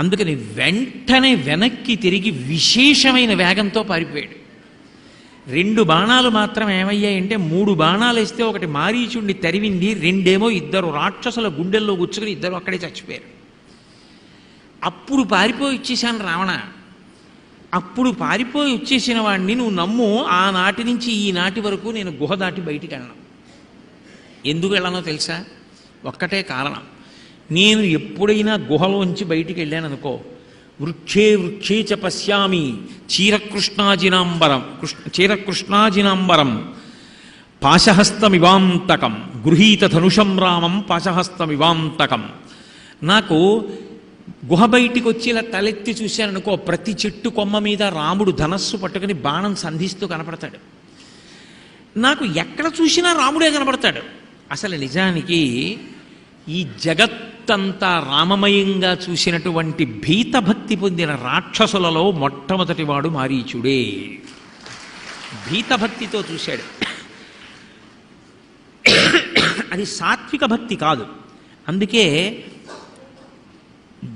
అందుకని వెంటనే వెనక్కి తిరిగి విశేషమైన వేగంతో పారిపోయాడు. 2 బాణాలు మాత్రం ఏమయ్యాయంటే, 3 బాణాలు వేస్తే ఒకటి మారీచుడిని తరివింది, 2 2 రాక్షసుల గుండెల్లో గుచ్చుకుని 2 అక్కడే చచ్చిపోయారు. అప్పుడు పారిపోయి వచ్చేసాను రావణ. అప్పుడు పారిపోయి వచ్చేసిన వాడిని నువ్వు నమ్ము, ఆనాటి నుంచి ఈనాటి వరకు నేను గుహ దాటి బయటికి వెళ్ళను. ఎందుకు వెళ్ళనో తెలుసా? ఒక్కటే కారణం. నేను ఎప్పుడైనా గుహలోంచి బయటికి వెళ్ళాననుకో, వృక్షే వృక్షే చ పశ్యామి చీరకృష్ణాజినాంబరం పాశహస్తమివాంతకం గృహీత ధనుషం రామం పాశహస్తమివాంతకం. నాకు గుహ బయటికి వచ్చి ఇలా తలెత్తి చూశాననుకో, ప్రతి చెట్టు కొమ్మ మీద రాముడు ధనస్సు పట్టుకుని బాణం సంధిస్తూ కనపడతాడు. నాకు ఎక్కడ చూసినా రాముడే కనపడతాడు. అసలు నిజానికి ఈ జగత్తంతా రామమయంగా చూసినటువంటి భీతభక్తి పొందిన రాక్షసులలో మొట్టమొదటి వాడు మారీచుడే. భీతభక్తితో చూశాడు. అది సాత్విక భక్తి కాదు. అందుకే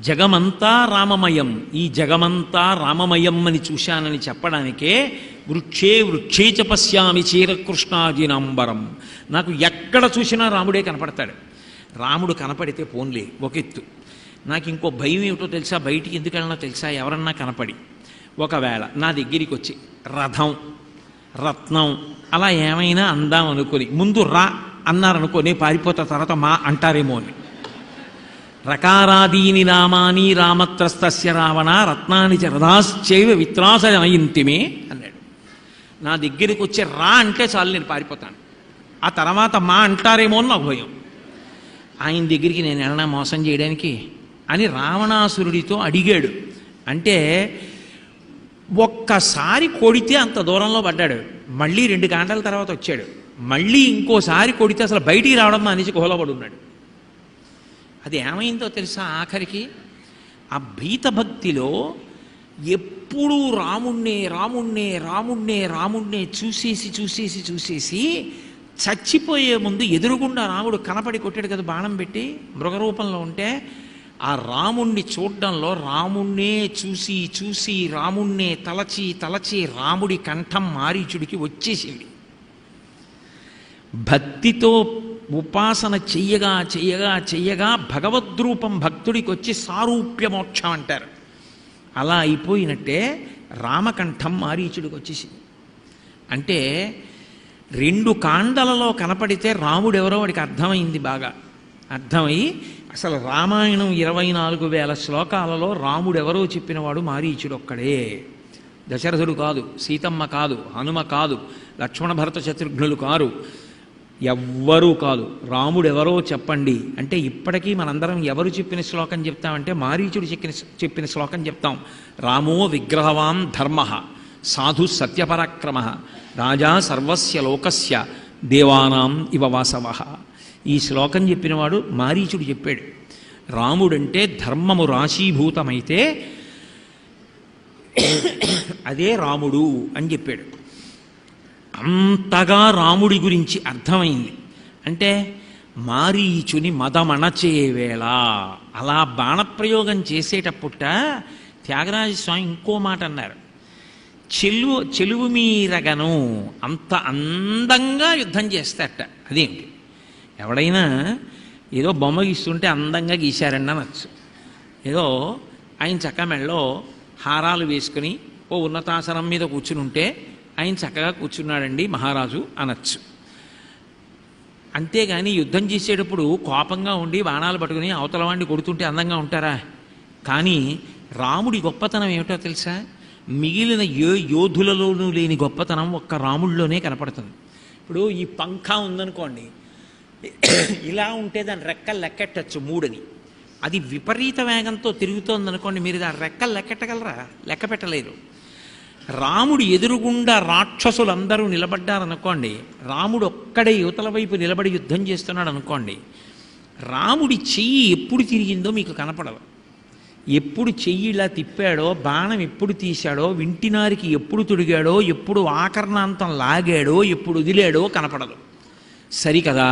జగమంతా రామమయం, ఈ జగమంతా రామమయం అని చూశానని చెప్పడానికే వృక్షే వృక్షే చ పశ్యామి చీరకృష్ణాజినాంబరం. నాకు ఎక్కడ చూసినా రాముడే కనపడతాడు. రాముడు కనపడితే పోన్లే ఒక ఎత్తు. నాకు ఇంకో భయం ఏమిటో తెలుసా? బయటికి ఎందుకు వెళ్ళినా తెలుసా? ఎవరన్నా కనపడి ఒకవేళ నా దగ్గరికి వచ్చి రథం, రత్నం అలా ఏమైనా అందాం అనుకొని ముందు రా అన్నారనుకో, నేను పారిపోతా, తర్వాత మా అంటారేమో అని. రకారాదీని నామాని రామత్రస్తస్య రావణ రత్నాని చ రథాశ్చైవ విత్రాసనయింతిమే అన్నాడు. నా దగ్గరికి వచ్చి రా అంటే చాలు, నేను పారిపోతాను. ఆ తర్వాత మా అంటారేమో అని నాకు భయం. ఆయన దగ్గరికి నేను వెళ్ళనా మోసం చేయడానికి అని రావణాసురుడితో అడిగాడు. అంటే ఒక్కసారి కొడితే అంత దూరంలో పడ్డాడు, మళ్ళీ 2 గంటల తర్వాత వచ్చాడు, మళ్ళీ ఇంకోసారి కొడితే అసలు బయటికి రావడం అనేసి గుహలోపడి ఉన్నాడు. అది ఏమైందో తెలుసా? ఆఖరికి ఆ భీతభక్తిలో ఎప్పుడూ రాముణ్ణే రాముణ్ణే రాముణ్ణే రాముణ్ణే చూసేసి చూసేసి చూసేసి చచ్చిపోయే ముందు ఎదురుగుండా రాముడు కనపడి కొట్టాడు కదా బాణం పెట్టి మృగరూపంలో ఉంటే, ఆ రాముణ్ణి చూడ్డంలో రాముణ్ణే చూసి చూసి రాముణ్ణే తలచి తలచి రాముడి కంఠం మారీచుడికి వచ్చేసింది. భక్తితో ఉపాసన చెయ్యగా చెయ్యగా చెయ్యగా భగవద్రూపం భక్తుడికి వచ్చి సారూప్య మోక్షం అంటారు. అలా అయిపోయినట్టే రామకంఠం మారీచుడికి వచ్చేసింది. అంటే 2 కాండలలో కనపడితే రాముడెవరో వాడికి అర్థమైంది, బాగా అర్థమై అసలు రామాయణం 24,000 శ్లోకాలలో రాముడెవరో చెప్పినవాడు మారీచుడు ఒక్కడే. దశరథుడు కాదు, సీతమ్మ కాదు, హనుమ కాదు, లక్ష్మణ భరత శత్రుఘ్నులు కారు, ఎవ్వరూ కాదు. రాముడెవరో చెప్పండి అంటే ఇప్పటికీ మనందరం ఎవరు చెప్పిన శ్లోకం చెప్తామంటే మారీచుడు చెప్పిన శ్లోకం చెప్తాం. రామో విగ్రహవాన్ ధర్మ సాధు సత్యపరాక్రమ రాజా సర్వస్య లోకస్య దేవానాం ఇవ వాసవ. ఈ శ్లోకం చెప్పినవాడు మారీచుడు చెప్పాడు. రాముడంటే ధర్మము రాశీభూతమైతే అదే రాముడు అని చెప్పాడు. అంతగా రాముడి గురించి అర్థమైంది. అంటే మారీచుని మదమణచేవేళ అలా బాణప్రయోగం చేసేటప్పుట త్యాగరాజస్వామి ఇంకో మాట అన్నారు. చెలువు మీరగను అంత అందంగా యుద్ధం చేస్తారట. అదేంటి, ఎవడైనా ఏదో బొమ్మ గీస్తుంటే అందంగా గీశారండి అనొచ్చు. ఏదో ఆయన చక్క మెళ్ళలో హారాలు వేసుకుని ఓ ఉన్నతాసనం మీద కూర్చుని ఉంటే ఆయన చక్కగా కూర్చున్నాడండి మహారాజు అనొచ్చు. అంతేగాని యుద్ధం చేసేటప్పుడు కోపంగా ఉండి బాణాలు పట్టుకుని అవతల వాడిని కొడుతుంటే అందంగా ఉంటారా? కానీ రాముడి గొప్పతనం ఏమిటో తెలుసా? మిగిలిన యోధులలోనూ లేని గొప్పతనం ఒక్క రాముడిలోనే కనపడుతుంది. ఇప్పుడు ఈ పంఖ ఉందనుకోండి, ఇలా ఉంటే దాని రెక్కలు లెక్కెట్టచ్చు 3 అది విపరీత వేగంతో తిరుగుతోందనుకోండి, మీరు దాని రెక్కలు లెక్కెట్టగలరా? లెక్క పెట్టలేరు. రాముడు ఎదురుగుండా రాక్షసులందరూ నిలబడ్డారనుకోండి, రాముడు ఒక్కడే యువతల వైపు నిలబడి యుద్ధం చేస్తున్నాడు అనుకోండి, రాముడి చెయ్యి ఎప్పుడు తిరిగిందో మీకు కనపడదు. ఎప్పుడు చెయ్యి ఇలా తిప్పాడో, బాణం ఎప్పుడు తీశాడో, వింటినారికి ఎప్పుడు తొడిగాడో, ఎప్పుడు ఆకర్ణాంతం లాగాడో, ఎప్పుడు వదిలాడో కనపడదు. సరికదా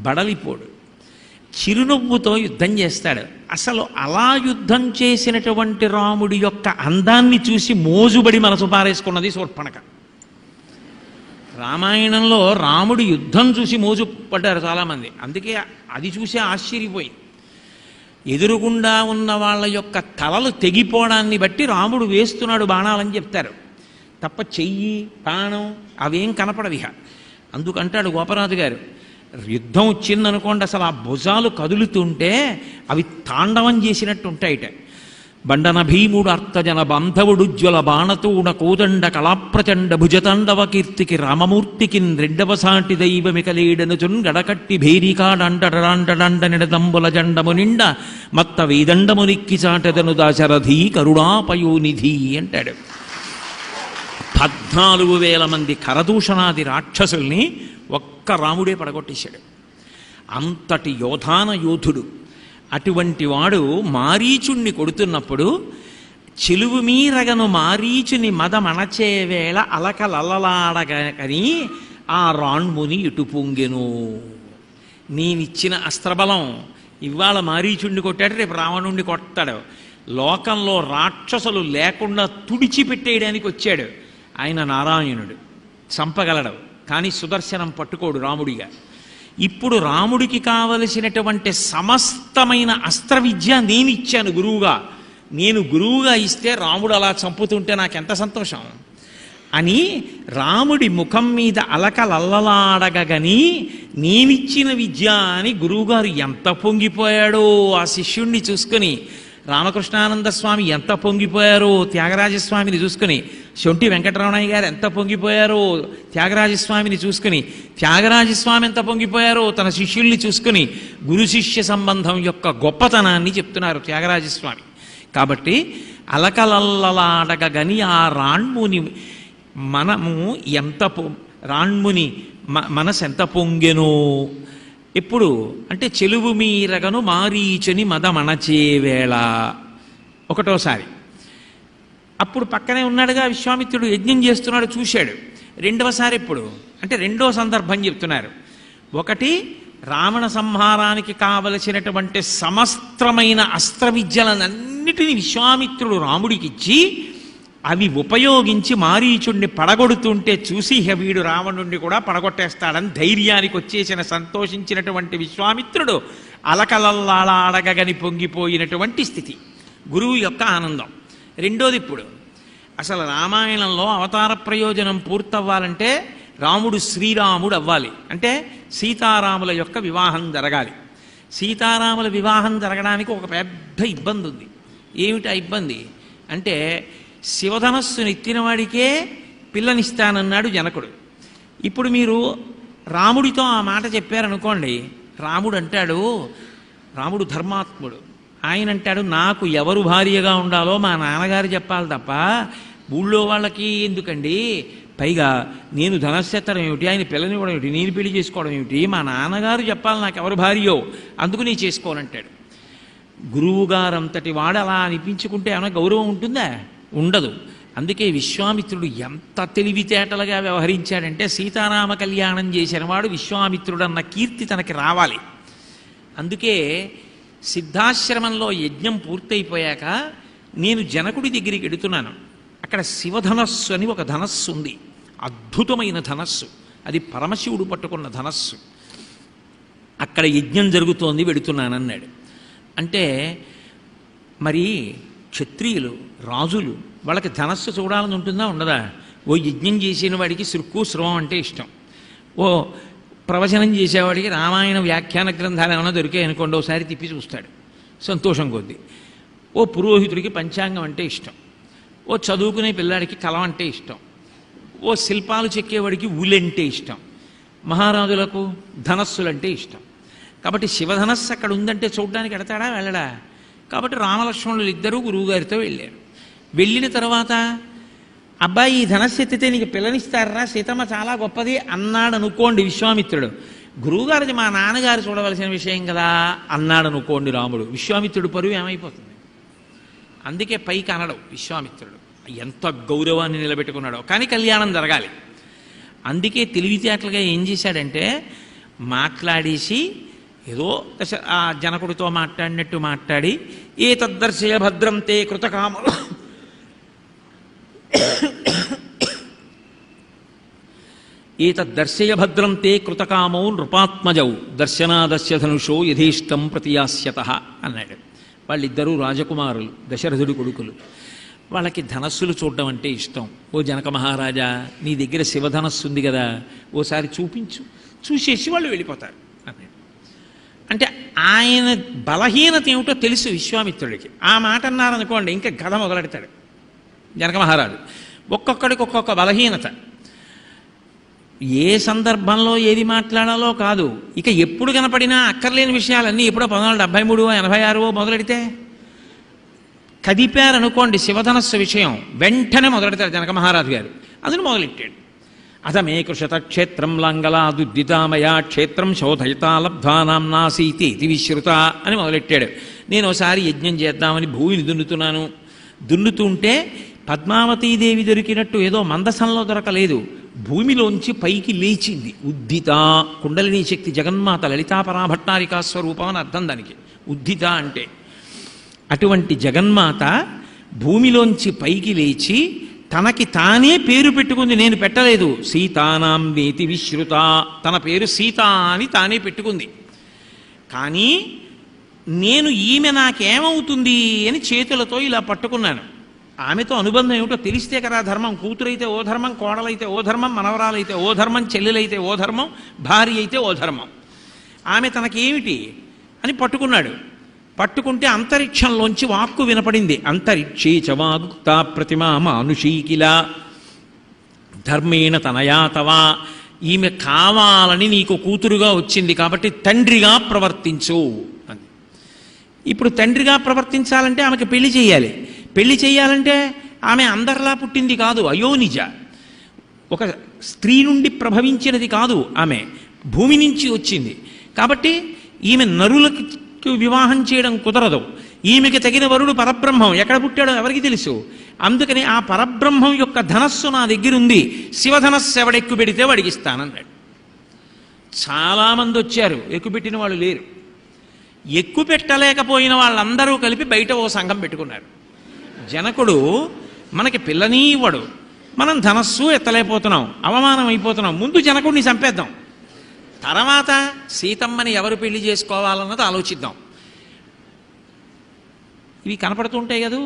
బడలిపోడు, చిరునవ్వుతో యుద్ధం చేస్తాడు. అసలు అలా యుద్ధం చేసినటువంటి రాముడి యొక్క అందాన్ని చూసి మోజుబడి మనసు పారేసుకున్నది శూర్పణఖ. రామాయణంలో రాముడి యుద్ధం చూసి మోజు పడ్డారు చాలామంది, అందుకే అది చూసి ఆశ్చర్యపోయింది. ఎదురుగుండా ఉన్న వాళ్ళ యొక్క తలలు తెగిపోవడాన్ని బట్టి రాముడు వేస్తున్నాడు బాణాలని చెప్తారు తప్ప చెయ్యి బాణం అవేం కనపడవిహ. అందుకంటాడు గోపరాజు గారు, యుద్ధం వచ్చిందనుకోండి అసలు ఆ భుజాలు కదులుతుంటే అవి తాండవం చేసినట్టు ఉంటాయిట. బండన భీముడు అర్థజన బాంధవుడుజ్వల బాణతూణ కోదండ కళాప్రచండ భుజతాండవ కీర్తికి రామమూర్తికి 2వ సాటి దైవమికలేడనుచున్ గడకట్టి భేరికాడండడండ నిడదంబుల జండము నిండ మత్త వేదండము నిక్కి చాటదను దాశరథి కరుణాపయోనిధి అంటాడు. 14,000 మంది కరదూషణాది రాక్షసుల్ని ఒక్క రాముడే పడగొట్టేశాడు. అంతటి యోధాన యోధుడు. అటువంటి వాడు మారీచుణ్ణి కొడుతున్నప్పుడు చెలువు మీరగను మారీచుని మదమణచే వేళ అలకలల్లలాడగని ఆ రాణ్ముని ఇటు పొంగెను. నేనిచ్చిన అస్త్రబలం ఇవాళ మారీచుణ్ణి కొట్టాడు, రేపు రావణుణ్ణి కొట్టాడు. లోకంలో రాక్షసులు లేకుండా తుడిచిపెట్టేయడానికి వచ్చాడు. ఆయన నారాయణుడు, చంపగలడు, కానీ సుదర్శనం పట్టుకోడు రాముడిగా. ఇప్పుడు రాముడికి కావలసినటువంటి సమస్తమైన అస్త్ర విద్య నేను ఇచ్చాను గురువుగా. నేను గురువుగా ఇస్తే రాముడు అలా చంపుతుంటే నాకెంత సంతోషం అని రాముడి ముఖం మీద అలకలల్లలాడగని నేనిచ్చిన విద్య అని గురువుగారు ఎంత పొంగిపోయాడో ఆ శిష్యుణ్ణి చూసుకొని. రామకృష్ణానంద స్వామి ఎంత పొంగిపోయారో త్యాగరాజస్వామిని చూసుకుని, శొంఠి వెంకటరమణయ్య గారు ఎంత పొంగిపోయారో త్యాగరాజస్వామిని చూసుకుని, త్యాగరాజస్వామి ఎంత పొంగిపోయారో తన శిష్యుల్ని చూసుకుని గురు శిష్య సంబంధం యొక్క గొప్పతనాన్ని చెప్తున్నారు త్యాగరాజస్వామి. కాబట్టి అలకలల్లలాడగని ఆ రాణ్ముని మనము ఎంత రాణ్ముని మనసు ఎంత పొంగెనో ఎప్పుడు అంటే చెలువు మీరగను మారీచుని మదమణచేవేళ ఒకటోసారి. అప్పుడు పక్కనే ఉన్నాడుగా విశ్వామిత్రుడు, యజ్ఞం చేస్తున్నాడు, చూశాడు. రెండవసారి ఎప్పుడు అంటే రెండో సందర్భం చెప్తున్నారు. ఒకటి రావణ సంహారానికి కావలసినటువంటి సమస్త్రమైన అస్త్ర విద్యలన్నిటినీ విశ్వామిత్రుడు రాముడికిచ్చి అవి ఉపయోగించి మారీచుడిని పడగొడుతుంటే చూసి వీడు రావణుడిని కూడా పడగొట్టేస్తాడని ధైర్యానికి వచ్చేసిన సంతోషించినటువంటి విశ్వామిత్రుడు అలకలల్లాడగని పొంగిపోయినటువంటి స్థితి, గురువు యొక్క ఆనందం. రెండోది ఇప్పుడు అసలు రామాయణంలో అవతార ప్రయోజనం పూర్తవ్వాలంటే రాముడు శ్రీరాముడు అవ్వాలి, అంటే సీతారాముల యొక్క వివాహం జరగాలి. సీతారాముల వివాహం జరగడానికి ఒక పెద్ద ఇబ్బంది ఉంది. ఏమిటి ఆ ఇబ్బంది అంటే శివధనస్సును ఎత్తిన వాడికే పిల్లనిస్తానన్నాడు జనకుడు. ఇప్పుడు మీరు రాముడితో ఆ మాట చెప్పారనుకోండి, రాముడు అంటాడు, రాముడు ధర్మాత్ముడు, ఆయన అంటాడు నాకు ఎవరు భార్యగా ఉండాలో మా నాన్నగారు చెప్పాలి తప్ప ఊళ్ళో వాళ్ళకి ఎందుకండి, పైగా నేను ధనస్సెత్తడం ఏమిటి, ఆయన పిల్లనివ్వడం ఏమిటి, నేను పెళ్లి చేసుకోవడం ఏమిటి, మా నాన్నగారు చెప్పాలి నాకు ఎవరు భార్యో, అందుకు నేను చేసుకోనంటాడు. గురువుగారంతటి వాడు అలా అనిపించుకుంటే ఏమైనా గౌరవం ఉంటుందా? ఉండదు. అందుకే విశ్వామిత్రుడు ఎంత తెలివితేటలుగా వ్యవహరించాడంటే సీతారామ కళ్యాణం చేసిన వాడు విశ్వామిత్రుడు అన్న కీర్తి తనకి రావాలి. అందుకే సిద్ధాశ్రమంలో యజ్ఞం పూర్తయిపోయాక నేను జనకుడి దగ్గరికి ఎడుతున్నాను. అక్కడ శివధనస్సు అని ఒక ధనస్సు ఉంది, అద్భుతమైన ధనస్సు, అది పరమశివుడు పట్టుకున్న ధనస్సు. అక్కడ యజ్ఞం జరుగుతోంది, వెడుతున్నానన్నాడు. అంటే మరి క్షత్రియులు రాజులు వాళ్ళకి ధనస్సు చూడాలని ఉంటుందా ఉండదా? ఓ యజ్ఞం చేసిన వాడికి సురుక్కు శ్రవం అంటే ఇష్టం, ఓ ప్రవచనం చేసేవాడికి రామాయణ వ్యాఖ్యాన గ్రంథాలు ఏమైనా దొరికాయి అనుకోండి ఒకసారి తిప్పి చూస్తాడు సంతోషం కొద్దీ, ఓ పురోహితుడికి పంచాంగం అంటే ఇష్టం, ఓ చదువుకునే పిల్లాడికి కలం అంటే ఇష్టం, ఓ శిల్పాలు చెక్కేవాడికి ఊలంటే ఇష్టం, మహారాజులకు ధనస్సులంటే ఇష్టం. కాబట్టి శివధనస్సు అక్కడ ఉందంటే చూడడానికి ఎడతాడా వెళ్ళడా? కాబట్టి రామలక్ష్మణులు ఇద్దరూ గురువుగారితో వెళ్ళారు. వెళ్ళిన తర్వాత అబ్బాయి ఈ ధనస్సు ఎత్తితే నీకు పిల్లనిస్తారా, సీతమ్మ చాలా గొప్పది అన్నాడు అనుకోండి విశ్వామిత్రుడు. గురువుగారిది మా నాన్నగారు చూడవలసిన విషయం కదా అన్నాడు అనుకోండి రాముడు, విశ్వామిత్రుడు పరువు ఏమైపోతుంది? అందుకే పైకి అనడు విశ్వామిత్రుడు, ఎంత గౌరవాన్ని నిలబెట్టుకున్నాడో. కానీ కళ్యాణం జరగాలి. అందుకే తెలివితేటలుగా ఏం చేశాడంటే మాట్లాడేసి ఏదో ఆ జనకుడితో మాట్లాడినట్టు మాట్లాడి ఏ తద్దర్శయ భద్రం తే కృతకామలు ఏతద్దర్శయ భద్రం తే కృతకామౌ నృపాత్మజౌ దర్శనాదస్య ధనుషో యథేష్టం ప్రతియాస్యత అన్నాడు. వాళ్ళిద్దరూ రాజకుమారులు, దశరథుడి కొడుకులు. వాళ్ళకి ధనస్సులు చూడడం అంటే ఇష్టం. ఓ జనక మహారాజా నీ దగ్గర శివధనస్సు ఉంది కదా, ఓసారి చూపించు, చూసేసి వాళ్ళు వెళ్ళిపోతారు అన్నాడు. అంటే ఆయన బలహీనత ఏమిటో తెలుసు విశ్వామిత్రుడికి. ఆ మాట అన్నారనుకోండి ఇంకా కథ మొదలెడతాడు జనక మహారాజు. ఒక్కొక్కడికి ఒక్కొక్క బలహీనత, ఏ సందర్భంలో ఏది మాట్లాడాలో కాదు. ఇక ఎప్పుడు కనపడినా అక్కర్లేని విషయాలన్నీ ఎప్పుడో 1973 86 మొదలెడితే కదిపారనుకోండి శివధనస్సు విషయం, వెంటనే మొదలెడతాడు జనక మహారాజు గారు. అందుని మొదలెట్టాడు. అథమే కృషత క్షేత్రం లాంగలాదుద్దితామయా క్షేత్రం శోధయతా లబ్ధ్వానాం నాసీతి ఇది విశ్రుత అని మొదలెట్టాడు. నేను ఒకసారి యజ్ఞం చేద్దామని భూమిని దున్నుతున్నాను. దున్నుతుంటే పద్మావతీదేవి దొరికినట్టు ఏదో మందసంలో దొరకలేదు, భూమిలోంచి పైకి లేచింది ఉద్ధిత. కుండలినీ శక్తి జగన్మాత లలితాపరాభట్టారికా స్వరూపం అని అర్థం దానికి. ఉద్ధిత అంటే అటువంటి జగన్మాత భూమిలోంచి పైకి లేచి తనకి తానే పేరు పెట్టుకుంది, నేను పెట్టలేదు. సీతానాం వేతి విశ్రుత, తన పేరు సీత అని తానే పెట్టుకుంది. కానీ నేను ఈమె నాకేమవుతుంది అని చేతులతో ఇలా పట్టుకున్నాను. ఆమెతో అనుబంధం ఏమిటో తెలిస్తే కదా ధర్మం. కూతురైతే ఓ ధర్మం, కోడలైతే ఓ ధర్మం, మనవరాలైతే ఓ ధర్మం, చెల్లెలైతే ఓ ధర్మం, భార్య అయితే ఓ ధర్మం. ఆమె తనకేమిటి అని పట్టుకున్నాడు. పట్టుకుంటే అంతరిక్షంలోంచి వాక్కు వినపడింది. అంతరిక్షే చవాగుక్త ప్రతిమా మానుషీకిల ధర్మేణ తనయాతవా. ఈమె కావాలని నీకు కూతురుగా వచ్చింది కాబట్టి తండ్రిగా ప్రవర్తించు అని. ఇప్పుడు తండ్రిగా ప్రవర్తించాలంటే ఆమెకి పెళ్లి చేయాలి. పెళ్లి చేయాలంటే ఆమె అందరిలా పుట్టింది కాదు, అయోనిజ, ఒక స్త్రీ నుండి ప్రభవించినది కాదు, ఆమె భూమి నుంచి వచ్చింది. కాబట్టి ఈమె నరులకి వివాహం చేయడం కుదరదు. ఈమెకి తగిన వరుడు పరబ్రహ్మం. ఎక్కడ పుట్టాడో ఎవరికి తెలుసు. అందుకని ఆ పరబ్రహ్మం యొక్క ధనస్సు నా దగ్గర ఉంది, శివధనస్సు ఎవడెక్కు పెడితే వాడికి ఇస్తానన్నాడు. చాలామంది వచ్చారు, ఎక్కుపెట్టిన వాళ్ళు లేరు. ఎక్కువ పెట్టలేకపోయిన వాళ్ళందరూ కలిపి బయట ఓ సంఘం పెట్టుకున్నారు. జనకుడు మనకి పిల్లని ఇవ్వడు, మనం ధనస్సు ఎత్తలేకపోతున్నాం, అవమానం అయిపోతున్నాం, ముందు జనకుడిని చంపేద్దాం, తర్వాత సీతమ్మని ఎవరు పెళ్లి చేసుకోవాలన్నది ఆలోచిద్దాం. ఇవి కనపడుతుంటాయి కదూ.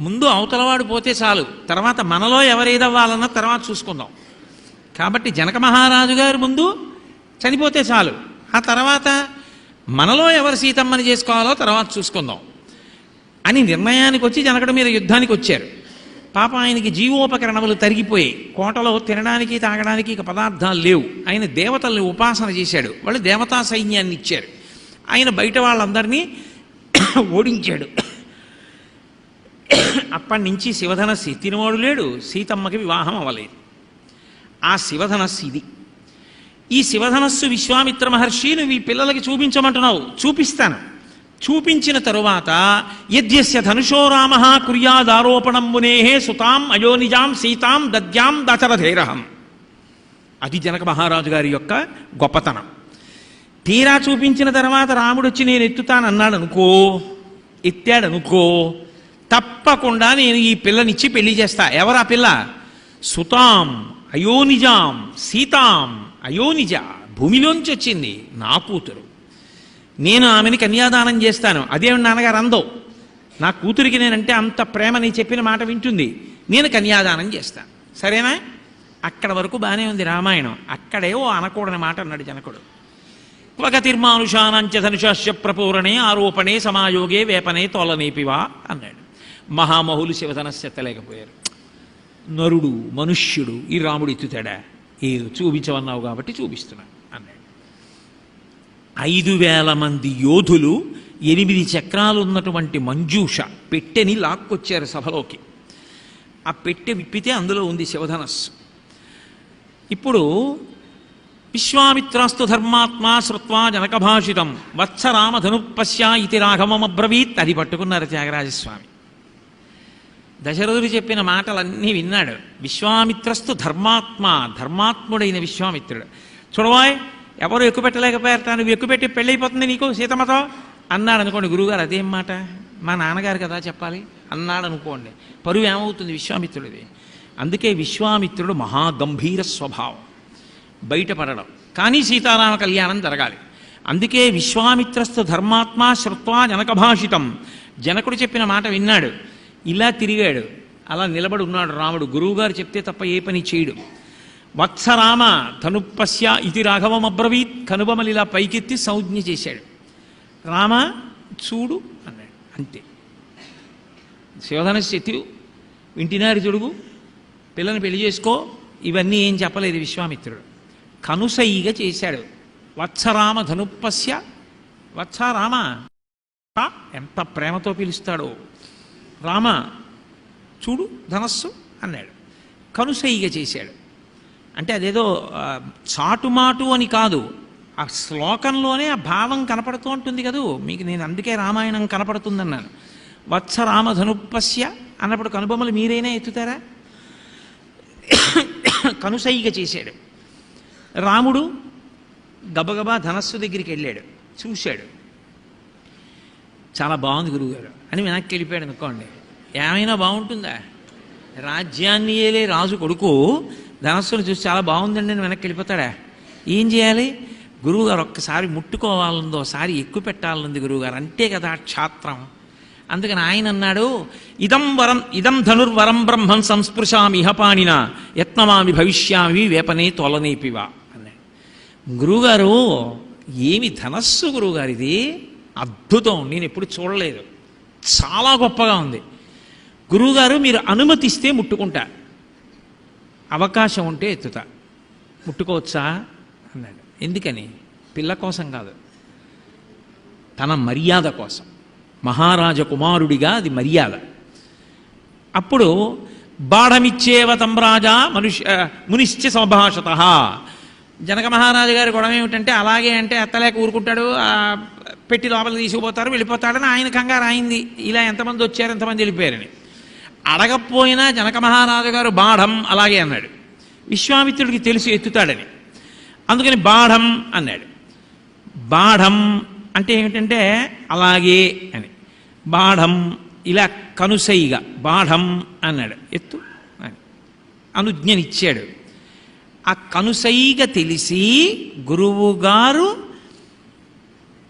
ముందు అవతలవాడు పోతే చాలు, తర్వాత మనలో ఎవరేదవ్వాలన్న తర్వాత చూసుకుందాం. కాబట్టి జనక మహారాజు గారు ముందు చనిపోతే చాలు, ఆ తర్వాత మనలో ఎవరు సీతమ్మని చేసుకోవాలో తర్వాత చూసుకుందాం అని నిర్ణయానికి వచ్చి జనకుడి మీద యుద్ధానికి వచ్చారు. పాప ఆయనకి జీవోపకరణములు తరిగిపోయాయి, కోటలో తినడానికి తాగడానికి ఇక పదార్థాలు లేవు. ఆయన దేవతల్ని ఉపాసన చేశాడు, వాళ్ళు దేవతా సైన్యాన్ని ఇచ్చారు. ఆయన బయట వాళ్ళందరినీ ఓడించాడు. అప్పటి నుంచి శివధనస్సు ఎత్తినవాడు లేడు, సీతమ్మకి వివాహం అవ్వలేదు. ఆ శివధనస్సు ఇది. ఈ శివధనస్సు విశ్వామిత్ర మహర్షి నువ్వు ఈ పిల్లలకి చూపించమంటున్నావు, చూపిస్తాను. చూపించిన తరువాత యద్యస్య ధనుషో రామ కుర్యాదారోపణం మునేహే సుతాం అయోనిజాం సీతాం దద్యాం దశరథేరహం. అది జనక మహారాజు గారి యొక్క గొప్పతనం. తీరా చూపించిన తర్వాత రాముడు వచ్చి నేను ఎత్తుతానన్నాడు అనుకో, ఎత్తాడనుకో, తప్పకుండా నేను ఈ పిల్లనిచ్చి పెళ్లి చేస్తా. ఎవరా పిల్ల? సుతాం అయోనిజాం సీతాం. అయోనిజ భూమిలోంచి వచ్చింది, నా కూతురు. నేను ఆమెని కన్యాదానం చేస్తాను. అదేమి నాన్నగారు అందో, నా కూతురికి నేనంటే అంత ప్రేమ, నీ చెప్పిన మాట వింటుంది, నేను కన్యాదానం చేస్తాను. సరేనా? అక్కడ వరకు బాగానే ఉంది రామాయణం. అక్కడే ఓ అనకూడని మాట అన్నాడు జనకుడు. క్వగతిర్మానుషానాంచ ధనుషాస్య ప్రపూరణే ఆరోపణే సమాయోగే వేపనే తోలనేపివా అన్నాడు. మహామహులు శివధనస్సు ఎత్తలేకపోయారు. నరుడు మనుష్యుడు ఈ రాముడు ఎత్తుతాడా? ఏదో చూపించవన్నావు కాబట్టి చూపిస్తున్నాడు అన్నాడు. 5,000 మంది యోధులు 8 చక్రాలు ఉన్నటువంటి మంజూష పెట్టెని లాక్కొచ్చారు సభలోకి. ఆ పెట్టె విప్పితే అందులో ఉంది శివధనస్సు. ఇప్పుడు విశ్వామిత్రాస్తు ధర్మాత్మా శ్రుత్వా జనకభాషితం వత్సరామధనుపశ్యా ఇతి రాఘవమబ్రవీత్. అది పట్టుకున్నారు త్యాగరాజస్వామి. దశరథుడు చెప్పిన మాటలన్నీ విన్నాడు. విశ్వామిత్రస్తు ధర్మాత్మ, ధర్మాత్ముడైన విశ్వామిత్రుడు. చూడవాయ్, ఎవరు ఎక్కువ పెట్టలేకపోయారట, నువ్వు ఎక్కువ పెట్టి పెళ్ళైపోతుంది నీకు సీతమ్మతో అన్నాడు అనుకోండి. గురువుగారు అదేం మాట, మా నాన్నగారు కదా చెప్పాలి అన్నాడు అనుకోండి, పరువు ఏమవుతుంది విశ్వామిత్రుడిది. అందుకే విశ్వామిత్రుడు మహాగంభీర స్వభావం, బయటపడడం. కానీ సీతారామ కళ్యాణం జరగాలి. అందుకే విశ్వామిత్రస్తు ధర్మాత్మ శ్రుత్వా జనకభాషితం. జనకుడు చెప్పిన మాట విన్నాడు, ఇలా తిరిగాడు, అలా నిలబడి ఉన్నాడు రాముడు. గురువుగారు చెప్తే తప్ప ఏ పని చేయడు. వత్సరామ ధనుపశ్య ఇది రాఘవమబ్రవీత్. కనుబొమలు ఇలా పైకెత్తి సంజ్ఞ చేశాడు. రామ చూడు అన్నాడు. అంతే. శివధనస్సు ఎత్తి వింటినారి తొడుగు, పిల్లని పెళ్లి చేసుకో, ఇవన్నీ ఏం చెప్పలేదు విశ్వామిత్రుడు. కనుసైగా చేశాడు. వత్సరామ ధనుపశ్య. వత్సరామ ఎంత ప్రేమతో పిలుస్తాడో. రామ చూడు ధనస్సు అన్నాడు. కనుసైగా చేశాడు. అంటే అదేదో చాటుమాటు అని కాదు, ఆ శ్లోకంలోనే ఆ భావం కనపడుతూ ఉంటుంది కదూ మీకు. నేను అందుకే రామాయణం కనపడుతుందన్నాను. వత్సరామధనుపశ్య అన్నప్పుడు కనుబొమ్మలు మీరైనా ఎత్తుతారా? కనుసైగా చేశాడు. రాముడు గబగబా ధనస్సు దగ్గరికి వెళ్ళాడు, చూశాడు. చాలా బాగుంది గురువుగారు అని వెనక్కి వెళ్ళిపోయాడు అనుకోండి. ఏమైనా బాగుంటుందా? రాజ్యాన్ని ఏలే రాజు కొడుకు ధనస్సును చూసి చాలా బాగుందండి అని వెనక్కి వెళ్ళిపోతాడా? ఏం చేయాలి? గురువుగారు ఒక్కసారి ముట్టుకోవాలందో, ఒకసారి ఎక్కువ పెట్టాలనుంది గురువుగారు, అంతే కదా క్షాత్రం. అందుకని ఆయన అన్నాడు, ఇదం ధనుర్వరం బ్రహ్మం సంస్పృశామి ఇహపాణిన యత్నమామి భవిష్యామి వేపనే తొలనేపివా అన్నాడు. గురువుగారు ఏమి ధనస్సు గురువుగారు ఇది, అద్భుతం, నేను ఎప్పుడు చూడలేదు, చాలా గొప్పగా ఉంది. గురువుగారు మీరు అనుమతిస్తే ముట్టుకుంటా, అవకాశం ఉంటే ఎత్తుతా, ముట్టుకోవచ్చా అన్నాడు. ఎందుకని? పిల్ల కోసం కాదు, తన మర్యాద కోసం, మహారాజ కుమారుడిగా అది మర్యాద. అప్పుడు బాఢమిచ్చేవ తమ్రాజా మునిశ్చ సంభాషత. జనక మహారాజు గారి గొడవ ఏమిటంటే, అలాగే అంటే ఎత్తలేక ఊరుకుంటాడు, పెట్టి లోపలికి తీసుకుపోతారు, వెళ్ళిపోతాడని ఆయన కంగారు అయింది. ఇలా ఎంతమంది వచ్చారు, ఎంతమంది వెళ్ళిపోయారని. అడగపోయినా జనక మహారాజు గారు బాఢం అలాగే అన్నాడు. విశ్వామిత్రుడికి తెలుసు ఎత్తుతాడని, అందుకని బాఢం అన్నాడు. బాఢం అంటే ఏమిటంటే అలాగే అని. బాఢం ఇలా కనుసైగా బాఢం అన్నాడు, ఎత్తు అని అనుజ్ఞనిచ్చాడు. ఆ కనుసైగా తెలిసి గురువుగారు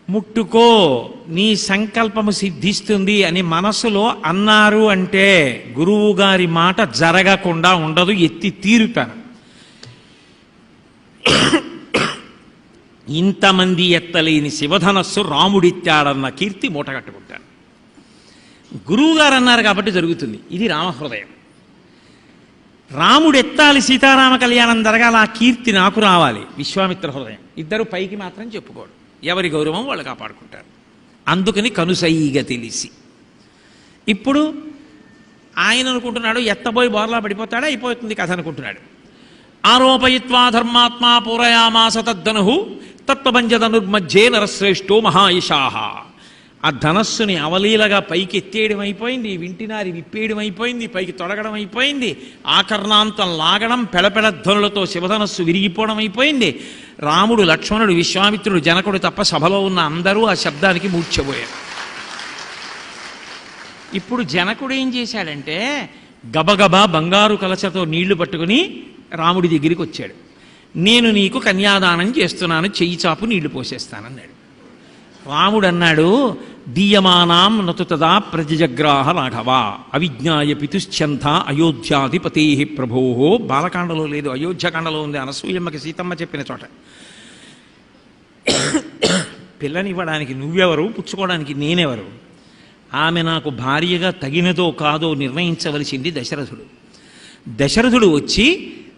ముట్టుకో, నీ సంకల్పము సిద్ధిస్తుంది అని మనసులో అన్నారు అంటే గురువుగారి మాట జరగకుండా ఉండదు, ఎత్తి తీరుతాను. ఇంతమంది ఎత్తలేని శివధనస్సు రాముడిత్తాడన్న కీర్తి మూటగట్టుకుంటాను. గురువుగారు అన్నారు కాబట్టి జరుగుతుంది. ఇది రామహృదయం. రాముడు ఎత్తాలి, సీతారామ కళ్యాణం జరగాలి, ఆ కీర్తి నాకు రావాలి. విశ్వామిత్ర హృదయం. ఇద్దరు పైకి మాత్రం చెప్పుకోడు, ఎవరి గౌరవం వాళ్ళు కాపాడుకుంటారు. అందుకని కనుసైగా తెలిసి. ఇప్పుడు ఆయన అనుకుంటున్నాడు ఎత్తబోయి బోర్లా పడిపోతాడా, అయిపోతుంది కథ అనుకుంటున్నాడు. ఆరోపయిత్వా ధర్మాత్మా పూరయామాస తద్దనుహు తత్వభంజధనుర్మధ్యే నరశ్రేష్ఠో మహాయశాహ. ఆ ధనస్సుని అవలీలగా పైకి ఎత్తేయడం అయిపోయింది, వింటినారి విప్పేయడం అయిపోయింది, పైకి తొడగడం అయిపోయింది, ఆకర్ణాంతం లాగడం, పెడపెడధ్వనులతో శివధనస్సు విరిగిపోవడం అయిపోయింది. రాముడు, లక్ష్మణుడు, విశ్వామిత్రుడు, జనకుడు తప్ప సభలో ఉన్న అందరూ ఆ శబ్దానికి మూర్ఛపోయారు. ఇప్పుడు జనకుడు ఏం చేశాడంటే గబగబా బంగారు కలశతో నీళ్లు పట్టుకుని రాముడి దగ్గరికి వచ్చాడు. నేను నీకు కన్యాదానం చేస్తున్నాను, చెయ్యి చాపు నీళ్లు పోసేస్తానన్నాడు. రాముడు అన్నాడు, దీయమానాం నతు తదా ప్రజగ్రాహ రాఘవ అవిజ్ఞాయ పితుశ్చంథ అయోధ్యాధిపతే ప్రభో. బాలకాండలో లేదు, అయోధ్యకాండలో ఉంది, అనసూయమ్మకి సీతమ్మ చెప్పిన చోట. పిల్లనివ్వడానికి నువ్వెవరు, పుచ్చుకోవడానికి నేనెవరు? ఆమె నాకు భార్యగా తగినదో కాదో నిర్ణయించవలసింది దశరథుడు. దశరథుడు వచ్చి,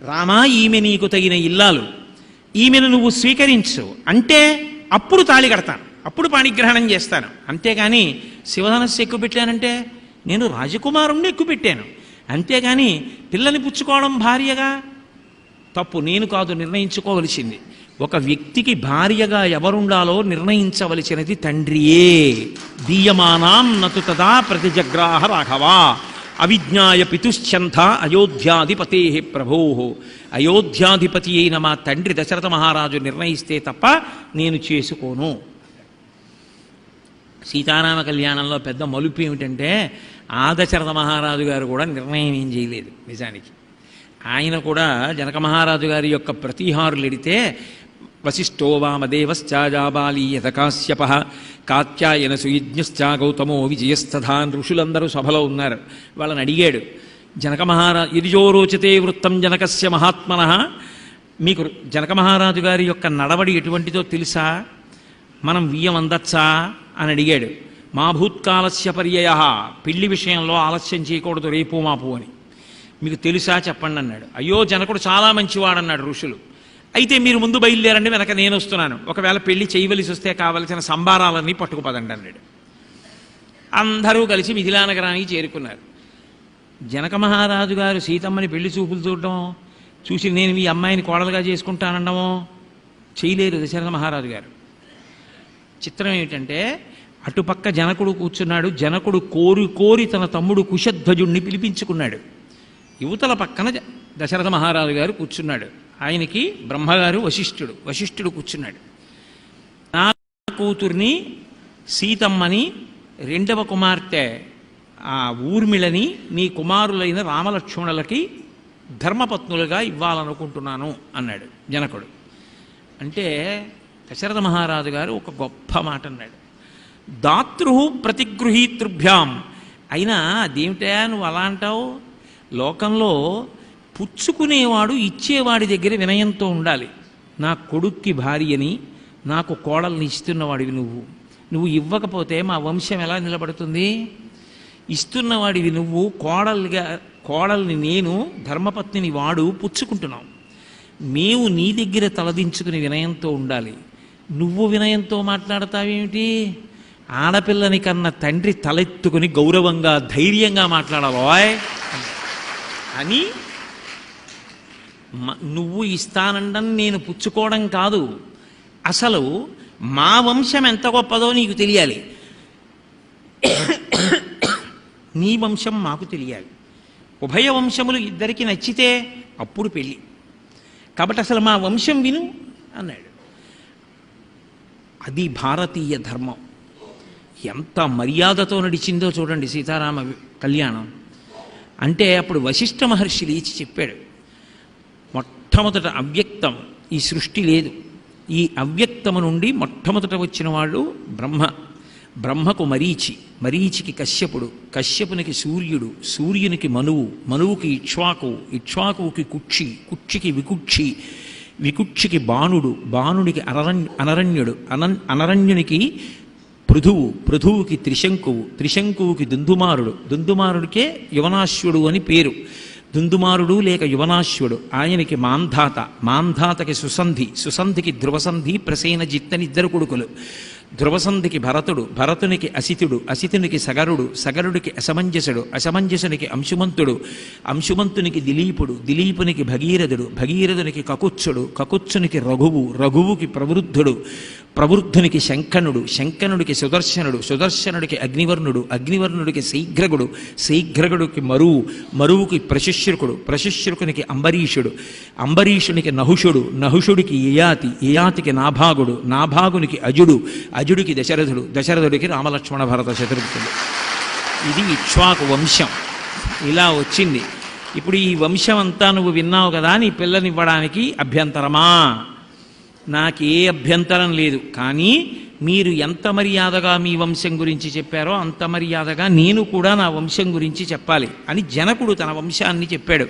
రామా ఈమె నీకు తగిన ఇల్లాలు, ఈమెను నువ్వు స్వీకరించు అంటే అప్పుడు తాళి కడతాను, అప్పుడు పాణిగ్రహణం చేస్తాను. అంతేగాని శివధనస్సు ఎక్కువ పెట్టానంటే నేను రాజకుమారుణ్ణి ఎక్కువ పెట్టాను, అంతేగాని పిల్లని పుచ్చుకోవడం భార్యగా తప్పు, నేను కాదు నిర్ణయించుకోవలసింది. ఒక వ్యక్తికి భార్యగా ఎవరుండాలో నిర్ణయించవలసినది తండ్రియే. దీయమానాం నతు తదా ప్రతిజగ్రాహ రాఘవా అవిజ్ఞాయ పితుశ్చంథ అయోధ్యాధిపతే ప్రభో. అయోధ్యాధిపతి అయిన మా తండ్రి దశరథ మహారాజు నిర్ణయిస్తే తప్ప నేను చేసుకోను. సీతారామ కళ్యాణంలో పెద్ద మలుపు ఏమిటంటే ఆ దశరథ మహారాజు గారు కూడా నిర్ణయం ఏం చేయలేదు. నిజానికి ఆయన కూడా జనక మహారాజు గారి యొక్క ప్రతిహారులు ఎడితే వశిష్ఠో వామదేవశ్చాజాబాలి యథకాశ్యప కాత్యాయన సుయజ్ఞశ్చా గౌతమో విజయస్తథాన్. ఋషులందరూ సభలో ఉన్నారు. వాళ్ళని అడిగాడు జనక మహారాజు, యదిజో రోచతే వృత్తం జనకస్య మహాత్మనః, మీకు జనక మహారాజు గారి యొక్క నడవడి ఎటువంటిదో తెలుసా, మనం వియ్యం అందచ్చా అని అడిగాడు. మా భూత్కాలస్య పర్యయ, పెళ్లి విషయంలో ఆలస్యం చేయకూడదు రేపు మాపు అని మీకు తెలుసా చెప్పండి అన్నాడు. అయ్యో జనకుడు చాలా మంచివాడన్నాడు ఋషులు. అయితే మీరు ముందు బయలుదేరండి, వెనక నేను వస్తున్నాను, ఒకవేళ పెళ్లి చేయవలసి వస్తే కావలసిన సంబారాలన్నీ పట్టుకుపదండి అన్నాడు. అందరూ కలిసి మిథిలా నగరానికి చేరుకున్నారు. జనక మహారాజు గారు సీతమ్మని పెళ్లి చూపులు చూడటం చూసి నేను ఈ అమ్మాయిని కోడలుగా చేసుకుంటానన్నమో చేయలేరు దశరథ మహారాజు గారు. చిత్రం ఏమిటంటే అటుపక్క జనకుడు కూర్చున్నాడు. జనకుడు కోరి కోరి తన తమ్ముడు కుశధ్వజుణ్ణి పిలిపించుకున్నాడు. యువతల పక్కన దశరథ మహారాజు గారు కూర్చున్నాడు. ఆయనకి బ్రహ్మగారు వశిష్ఠుడు కూర్చున్నాడు. నా కూతుర్ని సీతమ్మని, రెండవ కుమార్తె ఆ ఊర్మిళని నీ కుమారులైన రామలక్ష్మణులకి ధర్మపత్నులుగా ఇవ్వాలనుకుంటున్నాను అన్నాడు జనకుడు. అంటే దశరథ మహారాజు గారు ఒక గొప్ప మాట అన్నాడు. దాతృ ప్రతిగృహీతృభ్యాం. అయినా అదేమిటా నువ్వు అలా అంటావు? లోకంలో పుచ్చుకునేవాడు ఇచ్చేవాడి దగ్గర వినయంతో ఉండాలి. నా కొడుక్కి భార్యని, నాకు కోడల్ని ఇస్తున్నవాడివి నువ్వు, నువ్వు ఇవ్వకపోతే మా వంశం ఎలా నిలబడుతుంది? ఇస్తున్నవాడివి నువ్వు, కోడల్ని నేను, ధర్మపత్నిని వాడు పుచ్చుకుంటున్నాం. మేము నీ దగ్గర తలదించుకుని వినయంతో ఉండాలి. నువ్వు వినయంతో మాట్లాడతావేమిటి? ఆడపిల్లని కన్న తండ్రి తలెత్తుకుని గౌరవంగా ధైర్యంగా మాట్లాడాలోయ్ అని. నువ్వు ఇస్తానండం నేను పుచ్చుకోవడం కాదు, అసలు మా వంశం ఎంత గొప్పదో నీకు తెలియాలి, నీ వంశం మాకు తెలియాలి. ఉభయ వంశములు ఇద్దరికి నచ్చితే అప్పుడు పెళ్ళి. కాబట్టి అసలు మా వంశం విను అన్నాడు. అది భారతీయ ధర్మం. ఎంత మర్యాదతో నడిచిందో చూడండి సీతారామ కళ్యాణం. అంటే అప్పుడు వశిష్ఠ మహర్షి లేచి చెప్పాడు, మొట్టమొదట అవ్యక్తం, ఈ సృష్టి లేదు, ఈ అవ్యక్తము నుండి మొట్టమొదట వచ్చిన వాళ్ళు బ్రహ్మ, బ్రహ్మకు మరీచి, మరీచికి కశ్యపుడు, కశ్యపునికి సూర్యుడు, సూర్యునికి మనువు, మనువుకి ఇక్ష్వాకు, ఇక్ష్వాకువుకి కుక్షి, కుక్షికి వికుక్షి, వికుక్షికి బాణుడు, బాణునికి అనరణ్యుడు, అనరణ్యునికి పృథువు, పృథువుకి త్రిశంకువు, త్రిశంకువుకి దుందుమారుడు, దుందుమారుడికే యువనాశ్వుడు అని పేరు. దుందుమారుడు లేక యువనాశ్వుడు, ఆయనకి మాంధాత, మాంధాతకి సుసంధి, సుసంధికి ధ్రువసంధి, ప్రసేనజిత్తని ఇద్దరు కొడుకులు. ధ్రువసంధికి భరతుడు, భరతునికి అసితుడు, అసితునికి సగరుడు, సగరుడికి అసమంజసుడు, అసమంజసునికి అంశుమంతుడు, అంశుమంతునికి దిలీపుడు, దిలీపునికి భగీరథుడు, భగీరథునికి కకుత్సుడు, కకుత్సునికి రఘువు, రఘువుకి ప్రవృద్ధుడు, ప్రవృద్ధునికి శంఖనుడు, శంఖనుడికి సుదర్శనుడు, సుదర్శనుడికి అగ్నివర్ణుడు, అగ్నివర్ణుడికి శీఘ్రగుడు, శీఘ్రగుడికి మరువు, మరువుకి ప్రశుశ్రుకుడు, ప్రశుశ్రుకునికి అంబరీషుడు, అంబరీషునికి నహుషుడు, నహుషుడికి యయాతి, యయాతికి నాభాగుడు, నాభాగునికి అజుడు, అజుడికి దశరథుడు, దశరథుడికి రామలక్ష్మణ భరత శత్రుఘ్నుడు. ఇది ఇక్ష్వాకు వంశం. ఇలా వచ్చింది. ఇప్పుడు ఈ వంశం అంతా నువ్వు విన్నావు కదా, నీ పిల్లనివ్వడానికి అభ్యంతరమా? నాకే అభ్యంతరం లేదు, కానీ మీరు ఎంత మర్యాదగా మీ వంశం గురించి చెప్పారో అంత మర్యాదగా నేను కూడా నా వంశం గురించి చెప్పాలి అని జనకుడు తన వంశాన్ని చెప్పాడు.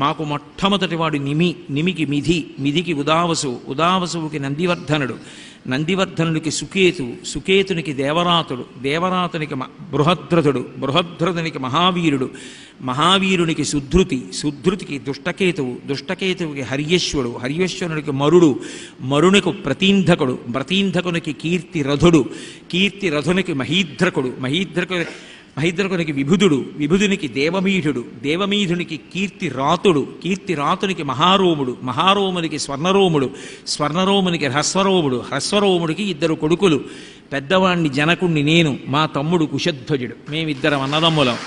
మాకు మొట్టమొదటి వాడు నిమి, నిమికి మిధి, మిధికి ఉదావసువు, ఉదావసువుకి నందివర్ధనుడు, నందివర్ధనుడికి సుకేతు, సుకేతునికి దేవరాతుడు, దేవరాతునికి బృహద్రథుడు, బృహద్రథునికి మహావీరుడు, మహావీరునికి సుధృతి, సుధృతికి దుష్టకేతువు, దుష్టకేతువుకి హర్యేశ్వరుడు, హర్యేశ్వరునికి మరుడు, మరునికి ప్రతీంధకుడు, ప్రతీంధకునికి కీర్తిరథుడు, కీర్తిరథునికి మహీధ్రకుడు, మహీధ్రకునికి విభుదుడు, విభుదునికి దేవమీఢుడు, దేవమీఢునికి కీర్తిరాతుడు, కీర్తిరాతునికి మహారోముడు, మహారోమునికి స్వర్ణరోముడు, స్వర్ణరోమునికి హ్రస్వరోముడు, హ్రస్వరోముడికి ఇద్దరు కొడుకులు. పెద్దవాణ్ణి జనకుణ్ణి నేను, మా తమ్ముడు కుశధ్వజుడు, మేమిద్దరం అన్నదమ్ములం.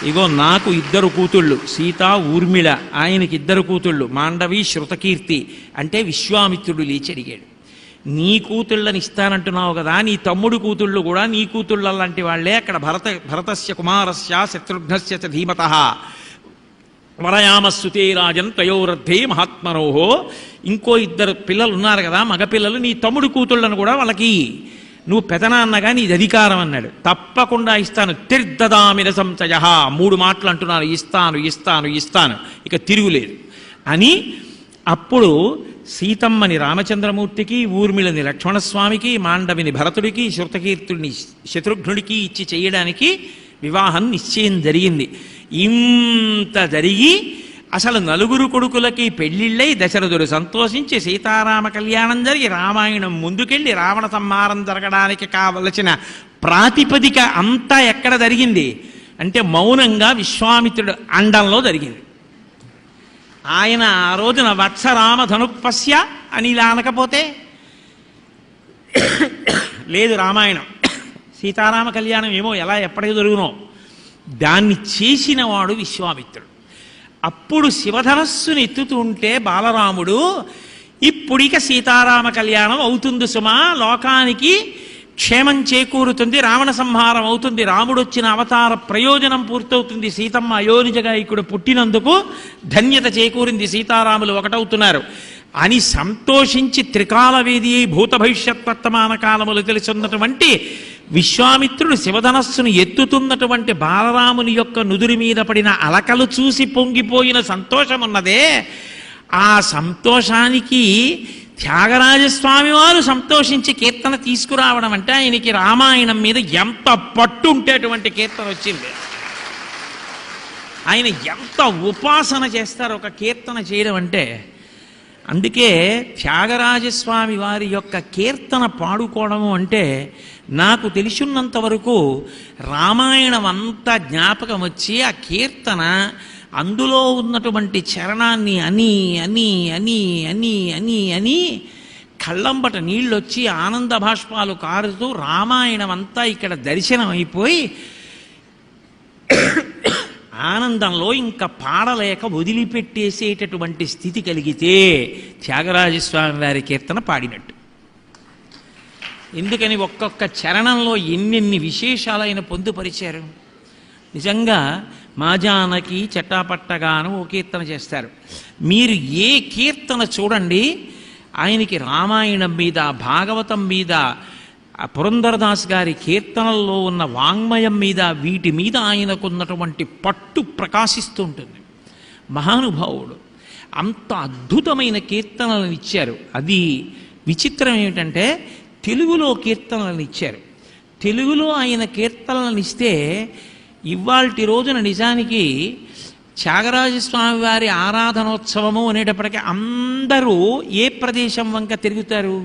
ఇగో నాకు ఇద్దరు కూతుళ్ళు, సీత ఊర్మిళ, ఆయనకి ఇద్దరు కూతుళ్ళు, మాండవి శృతకీర్తి. అంటే విశ్వామిత్రుడు లేచి అడిగాడు, నీ కూతుళ్ళని ఇస్తానంటున్నావు కదా, నీ తమ్ముడు కూతుళ్ళు కూడా నీ కూతుళ్ళ లాంటి వాళ్లే. అక్కడ భరతస్య కుమారస్య శత్రుఘ్నస్య చ ధీమతః వరయామస్సుతే రాజన్ త్వయోరద్ధే మహాత్మనోహో. ఇంకో ఇద్దరు పిల్లలు ఉన్నారు కదా, మగపిల్లలు, నీ తమ్ముడు కూతుళ్ళను కూడా వాళ్ళకి నువ్వు పెదనాన్నగా నీది అధికారం అన్నాడు. తప్పకుండా ఇస్తాను, తిర్దదామిన సంశయ, 3 మాటలు అంటున్నారు, ఇస్తాను ఇస్తాను ఇస్తాను, ఇక తిరుగులేదు అని. అప్పుడు సీతమ్మని రామచంద్రమూర్తికి, ఊర్మిళని లక్ష్మణస్వామికి, మాండవిని భరతుడికి, శృతకీర్తుడిని శత్రుఘ్నుడికి ఇచ్చి చేయడానికి వివాహం నిశ్చయం జరిగింది. ఇంత జరిగి అసలు 4 కొడుకులకి పెళ్లిళ్ళై దశరథుడు సంతోషించి సీతారామ కళ్యాణం జరిగి రామాయణం ముందుకెళ్ళి రావణ సంహారం జరగడానికి కావలసిన ప్రాతిపదిక అంతా ఎక్కడ జరిగింది అంటే మౌనంగా విశ్వామిత్రుడు అండంలో జరిగింది. ఆయన ఆ రోజున వత్సరామ ధనుపస్య అని ఇలా అనకపోతే లేదు. రామాయణం సీతారామ కళ్యాణం ఏమో ఎలా ఎప్పటికి జరుగునో దాన్ని చేసిన వాడు విశ్వామిత్రుడు. అప్పుడు శివధనస్సుని ఎత్తుతుంటే బాలరాముడు, ఇప్పుడిక సీతారామ కళ్యాణం అవుతుంది సుమా, లోకానికి క్షేమం చేకూరుతుంది, రావణ సంహారం అవుతుంది, రాముడు వచ్చిన అవతార ప్రయోజనం పూర్తవుతుంది, సీతమ్మ అయోనిజగాయకుడు పుట్టినందుకు ధన్యత చేకూరింది, సీతారాములు ఒకటవుతున్నారు అని సంతోషించి త్రికాలవేది భూత భవిష్యత్ వర్తమాన కాలములు తెలుసున్నటువంటి విశ్వామిత్రుడు శివధనస్సును ఎత్తుతున్నటువంటి బాలరాముని యొక్క నుదురి మీద పడిన అలకలు చూసి పొంగిపోయిన సంతోషం ఉన్నదే, ఆ సంతోషానికి త్యాగరాజస్వామి వారు సంతోషించి కీర్తన తీసుకురావడం అంటే ఆయనకి రామాయణం మీద ఎంత పట్టు ఉంటే అటువంటి కీర్తన వచ్చింది. ఆయన ఎంత ఉపాసన చేస్తారు ఒక కీర్తన చేయడం అంటే. అందుకే త్యాగరాజస్వామి వారి యొక్క కీర్తన పాడుకోవడము అంటే నాకు తెలిసినంత వరకు రామాయణం అంతా జ్ఞాపకం వచ్చి ఆ కీర్తన అందులో ఉన్నటువంటి చరణాన్ని అని అని అని అని అని అని కళ్ళంబట నీళ్ళొచ్చి ఆనంద భాష్పాలు కారుతూ రామాయణం అంతా ఇక్కడ దర్శనం అయిపోయి ఆనందంలో ఇంకా పాడలేక వదిలిపెట్టేసేటటువంటి స్థితి కలిగితే త్యాగరాజస్వామి వారి కీర్తన పాడినట్టు. ఎందుకని ఒక్కొక్క చరణంలో ఎన్నెన్ని విశేషాలైన పొందుపరిచారు. నిజంగా మా జానకి చట్టాపట్టగాను ఓ కీర్తన చేస్తారు. మీరు ఏ కీర్తన చూడండి ఆయనకి రామాయణం మీద, భాగవతం మీద, పురంధరదాస్ గారి కీర్తనల్లో ఉన్న వాంగ్మయం మీద, వీటి మీద ఆయనకున్నటువంటి పట్టు ప్రకాశిస్తూ ఉంటుంది. మహానుభావుడు అంత అద్భుతమైన కీర్తనలను ఇచ్చారు. అది విచిత్రం ఏమిటంటే తెలుగులో కీర్తనలను ఇచ్చారు. తెలుగులో ఆయన కీర్తనలను ఇస్తే ఇవాల్టి రోజున నిజానికి త్యాగరాజస్వామి వారి ఆరాధనోత్సవము అనేటప్పటికీ అందరూ ఏ ప్రదేశం వంక తిరుగుతారు?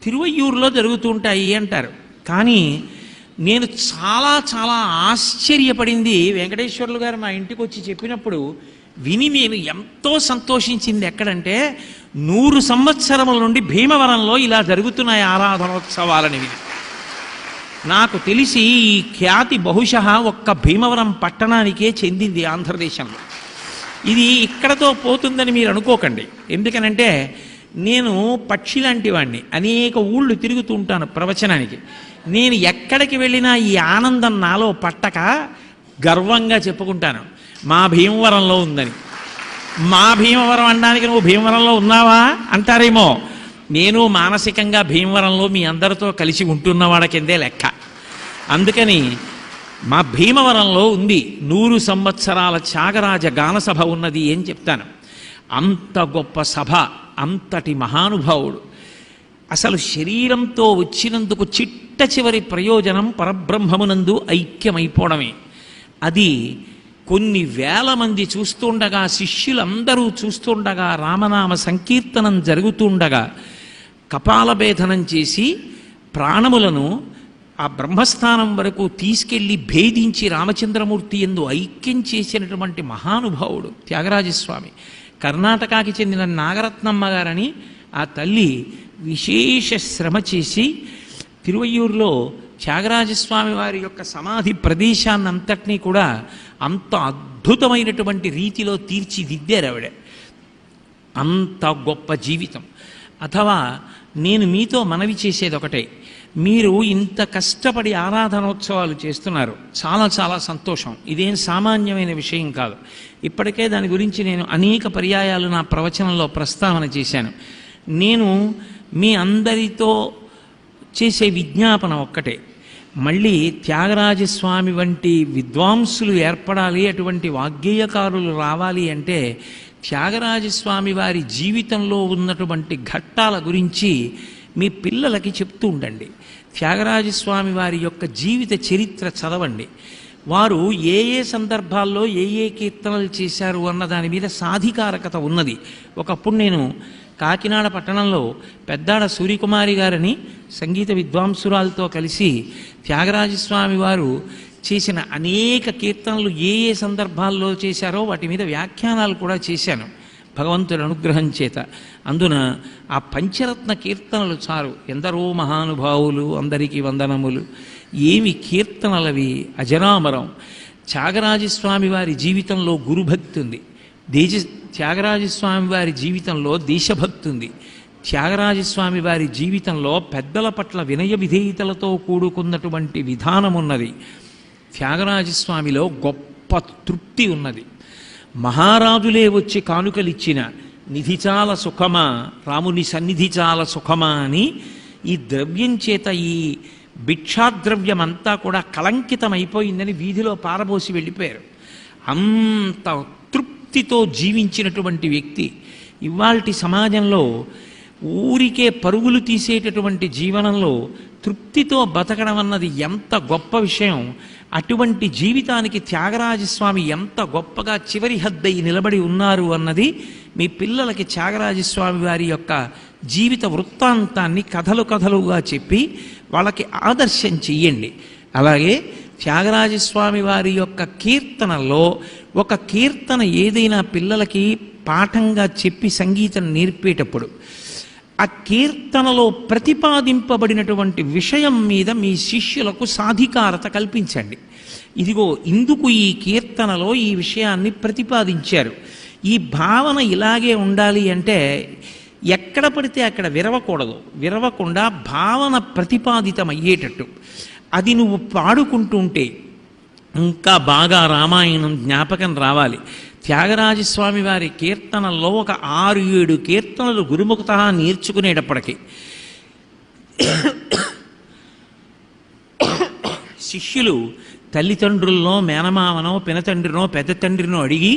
తిరువయ్యూరులో జరుగుతూ ఉంటాయి అంటారు. కానీ నేను చాలా చాలా ఆశ్చర్యపడింది వెంకటేశ్వర్లు గారు మా ఇంటికి వచ్చి చెప్పినప్పుడు విని నేను ఎంతో సంతోషించింది. ఎక్కడంటే 100 సంవత్సరముల నుండి భీమవరంలో ఇలా జరుగుతున్నాయి ఆరాధనోత్సవాలని విని. నాకు తెలిసి ఈ ఖ్యాతి బహుశः ఒక్క భీమవరం పట్టణానికే చెందింది ఆంధ్రదేశంలో. ఇది ఇక్కడతో పోతుందని మీరు అనుకోకండి. ఎందుకనంటే నేను పక్షి లాంటి వాడిని, అనేక ఊళ్ళు తిరుగుతూ ఉంటాను ప్రవచనానికి. నేను ఎక్కడికి వెళ్ళినా ఈ ఆనందం నాలో పట్టక గర్వంగా చెప్పుకుంటాను మా భీమవరంలో ఉందని. మా భీమవరం అనడానికి నువ్వు భీమవరంలో ఉన్నావా అంటారేమో. నేను మానసికంగా భీమవరంలో మీ అందరితో కలిసి ఉంటున్నవాడ కిందే లెక్క. అందుకని మా భీమవరంలో ఉంది 100 సంవత్సరాల త్యాగరాజ గానసభ ఉన్నది అని చెప్తాను. అంత గొప్ప సభ, అంతటి మహానుభావుడు. అసలు శరీరంతో వచ్చినందుకు చిట్ట చివరి ప్రయోజనం పరబ్రహ్మమునందు ఐక్యమైపోవడమే. అది కొన్ని వేల మంది చూస్తుండగా, శిష్యులందరూ చూస్తుండగా, రామనామ సంకీర్తనం జరుగుతుండగా కపాలభేదనం చేసి ప్రాణములను ఆ బ్రహ్మస్థానం వరకు తీసుకెళ్ళి భేదించి రామచంద్రమూర్తి యందు ఐక్యం చేసినటువంటి మహానుభావుడు త్యాగరాజస్వామి. కర్ణాటకకి చెందిన నాగరత్నమ్మ గారని ఆ తల్లి విశేష శ్రమ చేసి తిరువయ్యూరులో త్యాగరాజస్వామి వారి యొక్క సమాధి ప్రదేశాన్నంతటినీ కూడా అంత అద్భుతమైనటువంటి రీతిలో తీర్చిదిద్దారు ఆవిడ. అంత గొప్ప జీవితం. అథవా నేను మీతో మనవి చేసేది ఒకటే, మీరు ఇంత కష్టపడి ఆరాధనోత్సవాలు చేస్తున్నారు, చాలా చాలా సంతోషం. ఇదేం సామాన్యమైన విషయం కాదు. ఇప్పటికే దాని గురించి నేను అనేక పర్యాయాలు నా ప్రవచనంలో ప్రస్తావన చేశాను. నేను మీ అందరితో చేసే విజ్ఞాపన ఒక్కటే, మళ్ళీ త్యాగరాజస్వామి వంటి విద్వాంసులు ఏర్పడాలి, అటువంటి వాగ్గేయకారులు రావాలి అంటే త్యాగరాజస్వామి వారి జీవితంలో ఉన్నటువంటి ఘట్టాల గురించి మీ పిల్లలకి చెప్తూ ఉండండి. త్యాగరాజస్వామి వారి యొక్క జీవిత చరిత్ర చదవండి. వారు ఏ ఏ సందర్భాల్లో ఏ ఏ కీర్తనలు చేశారు అన్న దాని మీద సాధికారకత ఉన్నది. ఒకప్పుడు నేను కాకినాడ పట్టణంలో పెద్దాడ సూర్యకుమారి గారని సంగీత విద్వాంసురాలతో కలిసి త్యాగరాజస్వామి వారు చేసిన అనేక కీర్తనలు ఏ ఏ సందర్భాల్లో చేశారో వాటి మీద వ్యాఖ్యానాలు కూడా చేశాను భగవంతుడి అనుగ్రహం చేత. అందున ఆ పంచరత్న కీర్తనలు చాలు. ఎందరో మహానుభావులు, అందరికీ వందనములు. ఏమి కీర్తనలవి, అజరామరం. త్యాగరాజస్వామి వారి జీవితంలో గురుభక్తి ఉంది. త్యాగరాజస్వామి వారి జీవితంలో దేశభక్తి ఉంది. త్యాగరాజస్వామి వారి జీవితంలో పెద్దల పట్ల వినయ విధేయతలతో కూడుకున్నటువంటి విధానం ఉన్నది. త్యాగరాజస్వామిలో గొప్ప తృప్తి ఉన్నది. మహారాజులే వచ్చి కానుకలిచ్చిన నిధి చాలా సుఖమా, రాముని సన్నిధి చాలా సుఖమా అని ఈ ద్రవ్యం చేత ఈ భిక్షాద్రవ్యం అంతా కూడా కళంకితమైపోయిందని వీధిలో పారబోసి వెళ్ళిపోయారు. అంత తృప్తితో జీవించినటువంటి వ్యక్తి. ఇవాల్టి సమాజంలో ఊరికే పరుగులు తీసేటటువంటి జీవనంలో తృప్తితో బతకడం అన్నది ఎంత గొప్ప విషయం. అటువంటి జీవితానికి త్యాగరాజస్వామి ఎంత గొప్పగా చివరి హద్దయి నిలబడి ఉన్నారు అన్నది మీ పిల్లలకి త్యాగరాజస్వామి వారి యొక్క జీవిత వృత్తాంతాన్ని కథలు కథలుగా చెప్పి వాళ్ళకి ఆదర్శం చెయ్యండి. అలాగే త్యాగరాజస్వామి వారి యొక్క కీర్తనలో ఒక కీర్తన ఏదైనా పిల్లలకి పాఠంగా చెప్పి సంగీతం నేర్పేటప్పుడు ఆ కీర్తనలో ప్రతిపాదింపబడినటువంటి విషయం మీద మీ శిష్యులకు సాధికారత కల్పించండి. ఇదిగో ఇందుకు ఈ కీర్తనలో ఈ విషయాన్ని ప్రతిపాదించారు, ఈ భావన ఇలాగే ఉండాలి అంటే ఎక్కడ పడితే అక్కడ విరవకూడదు, విరవకుండా భావన ప్రతిపాదితమయ్యేటట్టు అది నువ్వు పాడుకుంటుంటే ఇంకా బాగా రామాయణం జ్ఞాపకం రావాలి. త్యాగరాజస్వామి వారి కీర్తనల్లో ఒక 6-7 కీర్తనలు గురుముఖత నేర్చుకునేటప్పటికీ శిష్యులు తల్లిదండ్రుల్లో మేనమామనో పినతండ్రినో పెద్ద తండ్రినో అడిగి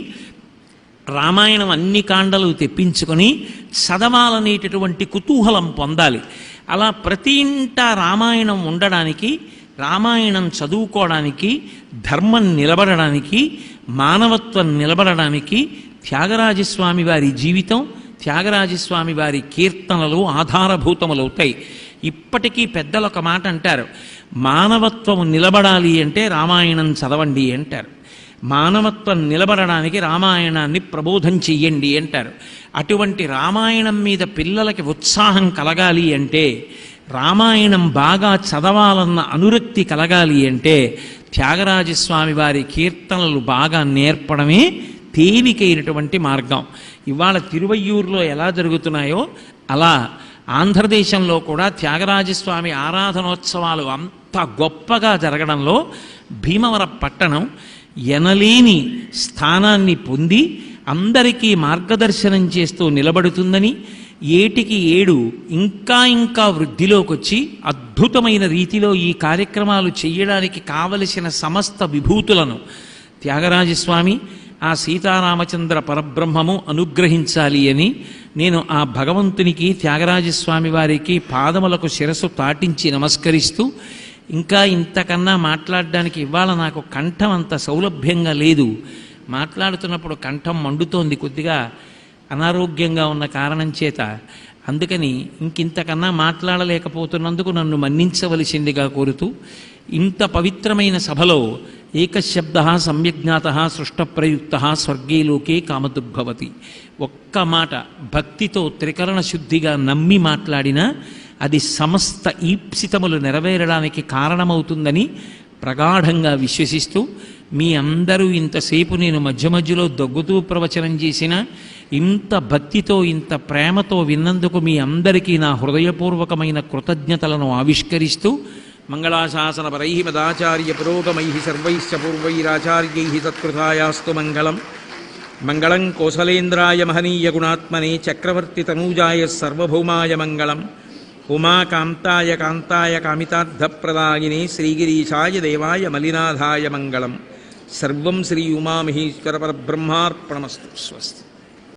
రామాయణం అన్ని కాండలు తెప్పించుకొని చదవాలనేటటువంటి కుతూహలం పొందాలి. అలా ప్రతి ఇంట రామాయణం ఉండడానికి, రామాయణం చదువుకోవడానికి, ధర్మం నిలబడడానికి, మానవత్వం నిలబడడానికి త్యాగరాజస్వామి వారి జీవితం, త్యాగరాజస్వామి వారి కీర్తనలు ఆధారభూతములవుతాయి. ఇప్పటికీ పెద్దలు ఒక మాట అంటారు, మానవత్వం నిలబడాలి అంటే రామాయణం చదవండి అంటారు, మానవత్వం నిలబడడానికి రామాయణాన్ని ప్రబోధం చెయ్యండి అంటారు. అటువంటి రామాయణం మీద పిల్లలకి ఉత్సాహం కలగాలి అంటే, రామాయణం బాగా చదవాలన్న అనురక్తి కలగాలి అంటే త్యాగరాజస్వామి వారి కీర్తనలు బాగా నేర్పడమే తేలికైనటువంటి మార్గం. ఇవాళ తిరువయ్యూరులో ఎలా జరుగుతున్నాయో అలా ఆంధ్రదేశంలో కూడా త్యాగరాజస్వామి ఆరాధనోత్సవాలు అంత గొప్పగా జరగడంలో భీమవరం పట్టణం ఎనలేని స్థానాన్ని పొంది అందరికీ మార్గదర్శనం చేస్తూ నిలబడుతుందని, ఏటికి ఏడు ఇంకా ఇంకా వృద్ధిలోకి వచ్చి అద్భుతమైన రీతిలో ఈ కార్యక్రమాలు చేయడానికి కావలసిన సమస్త విభూతులను త్యాగరాజస్వామి, ఆ సీతారామచంద్ర పరబ్రహ్మము అనుగ్రహించాలి అని నేను ఆ భగవంతునికి, త్యాగరాజస్వామి వారికి పాదములకు శిరస్సు తాటించి నమస్కరిస్తూ, ఇంకా ఇంతకన్నా మాట్లాడడానికి ఇవాళ నాకు కంఠం అంత సౌలభ్యంగా లేదు, మాట్లాడుతున్నప్పుడు కంఠం మండుతోంది కొద్దిగా అనారోగ్యంగా ఉన్న కారణం చేత, అందుకని ఇంకింతకన్నా మాట్లాడలేకపోతున్నందుకు నన్ను మన్నించవలసిందిగా కోరుతూ, ఇంత పవిత్రమైన సభలో ఏకశబ్ద సమ్యజ్ఞాత సృష్టప్రయుక్త స్వర్గే లోకే కామదుర్భవతి, ఒక్క మాట భక్తితో త్రికరణ శుద్ధిగా నమ్మి మాట్లాడినా అది సమస్త ఈప్సితములు నెరవేరడానికి కారణమవుతుందని ప్రగాఢంగా విశ్వసిస్తూ, మీ అందరూ ఇంతసేపు నేను మధ్య మధ్యలో దగ్గుతూ ప్రవచనం చేసిన ఇంత భక్తితో ఇంత ప్రేమతో విన్నందుకు మీ అందరికీ నా హృదయపూర్వకమైన కృతజ్ఞతలను ఆవిష్కరిస్తూ, మంగళాశాసనపరై మదాచార్య పురోగమై సర్వైశ్చ పూర్వైరాచార్యై తత్కృతాయాస్తు మంగళం. మంగళం కోసలేంద్రాయ మహనీయ గుణాత్మనే చక్రవర్తి తనూజాయ సర్వభౌమాయ మంగళం. ఉమాకాంతాయ కాంతాయ కామితార్థప్రదాయినే శ్రీగిరీశాయ దేవాయ మలినాథాయ మంగళం. సర్వం శ్రీ ఉమామహేశ్వర పరబ్రహ్మార్పణమస్తు. స్వస్తి.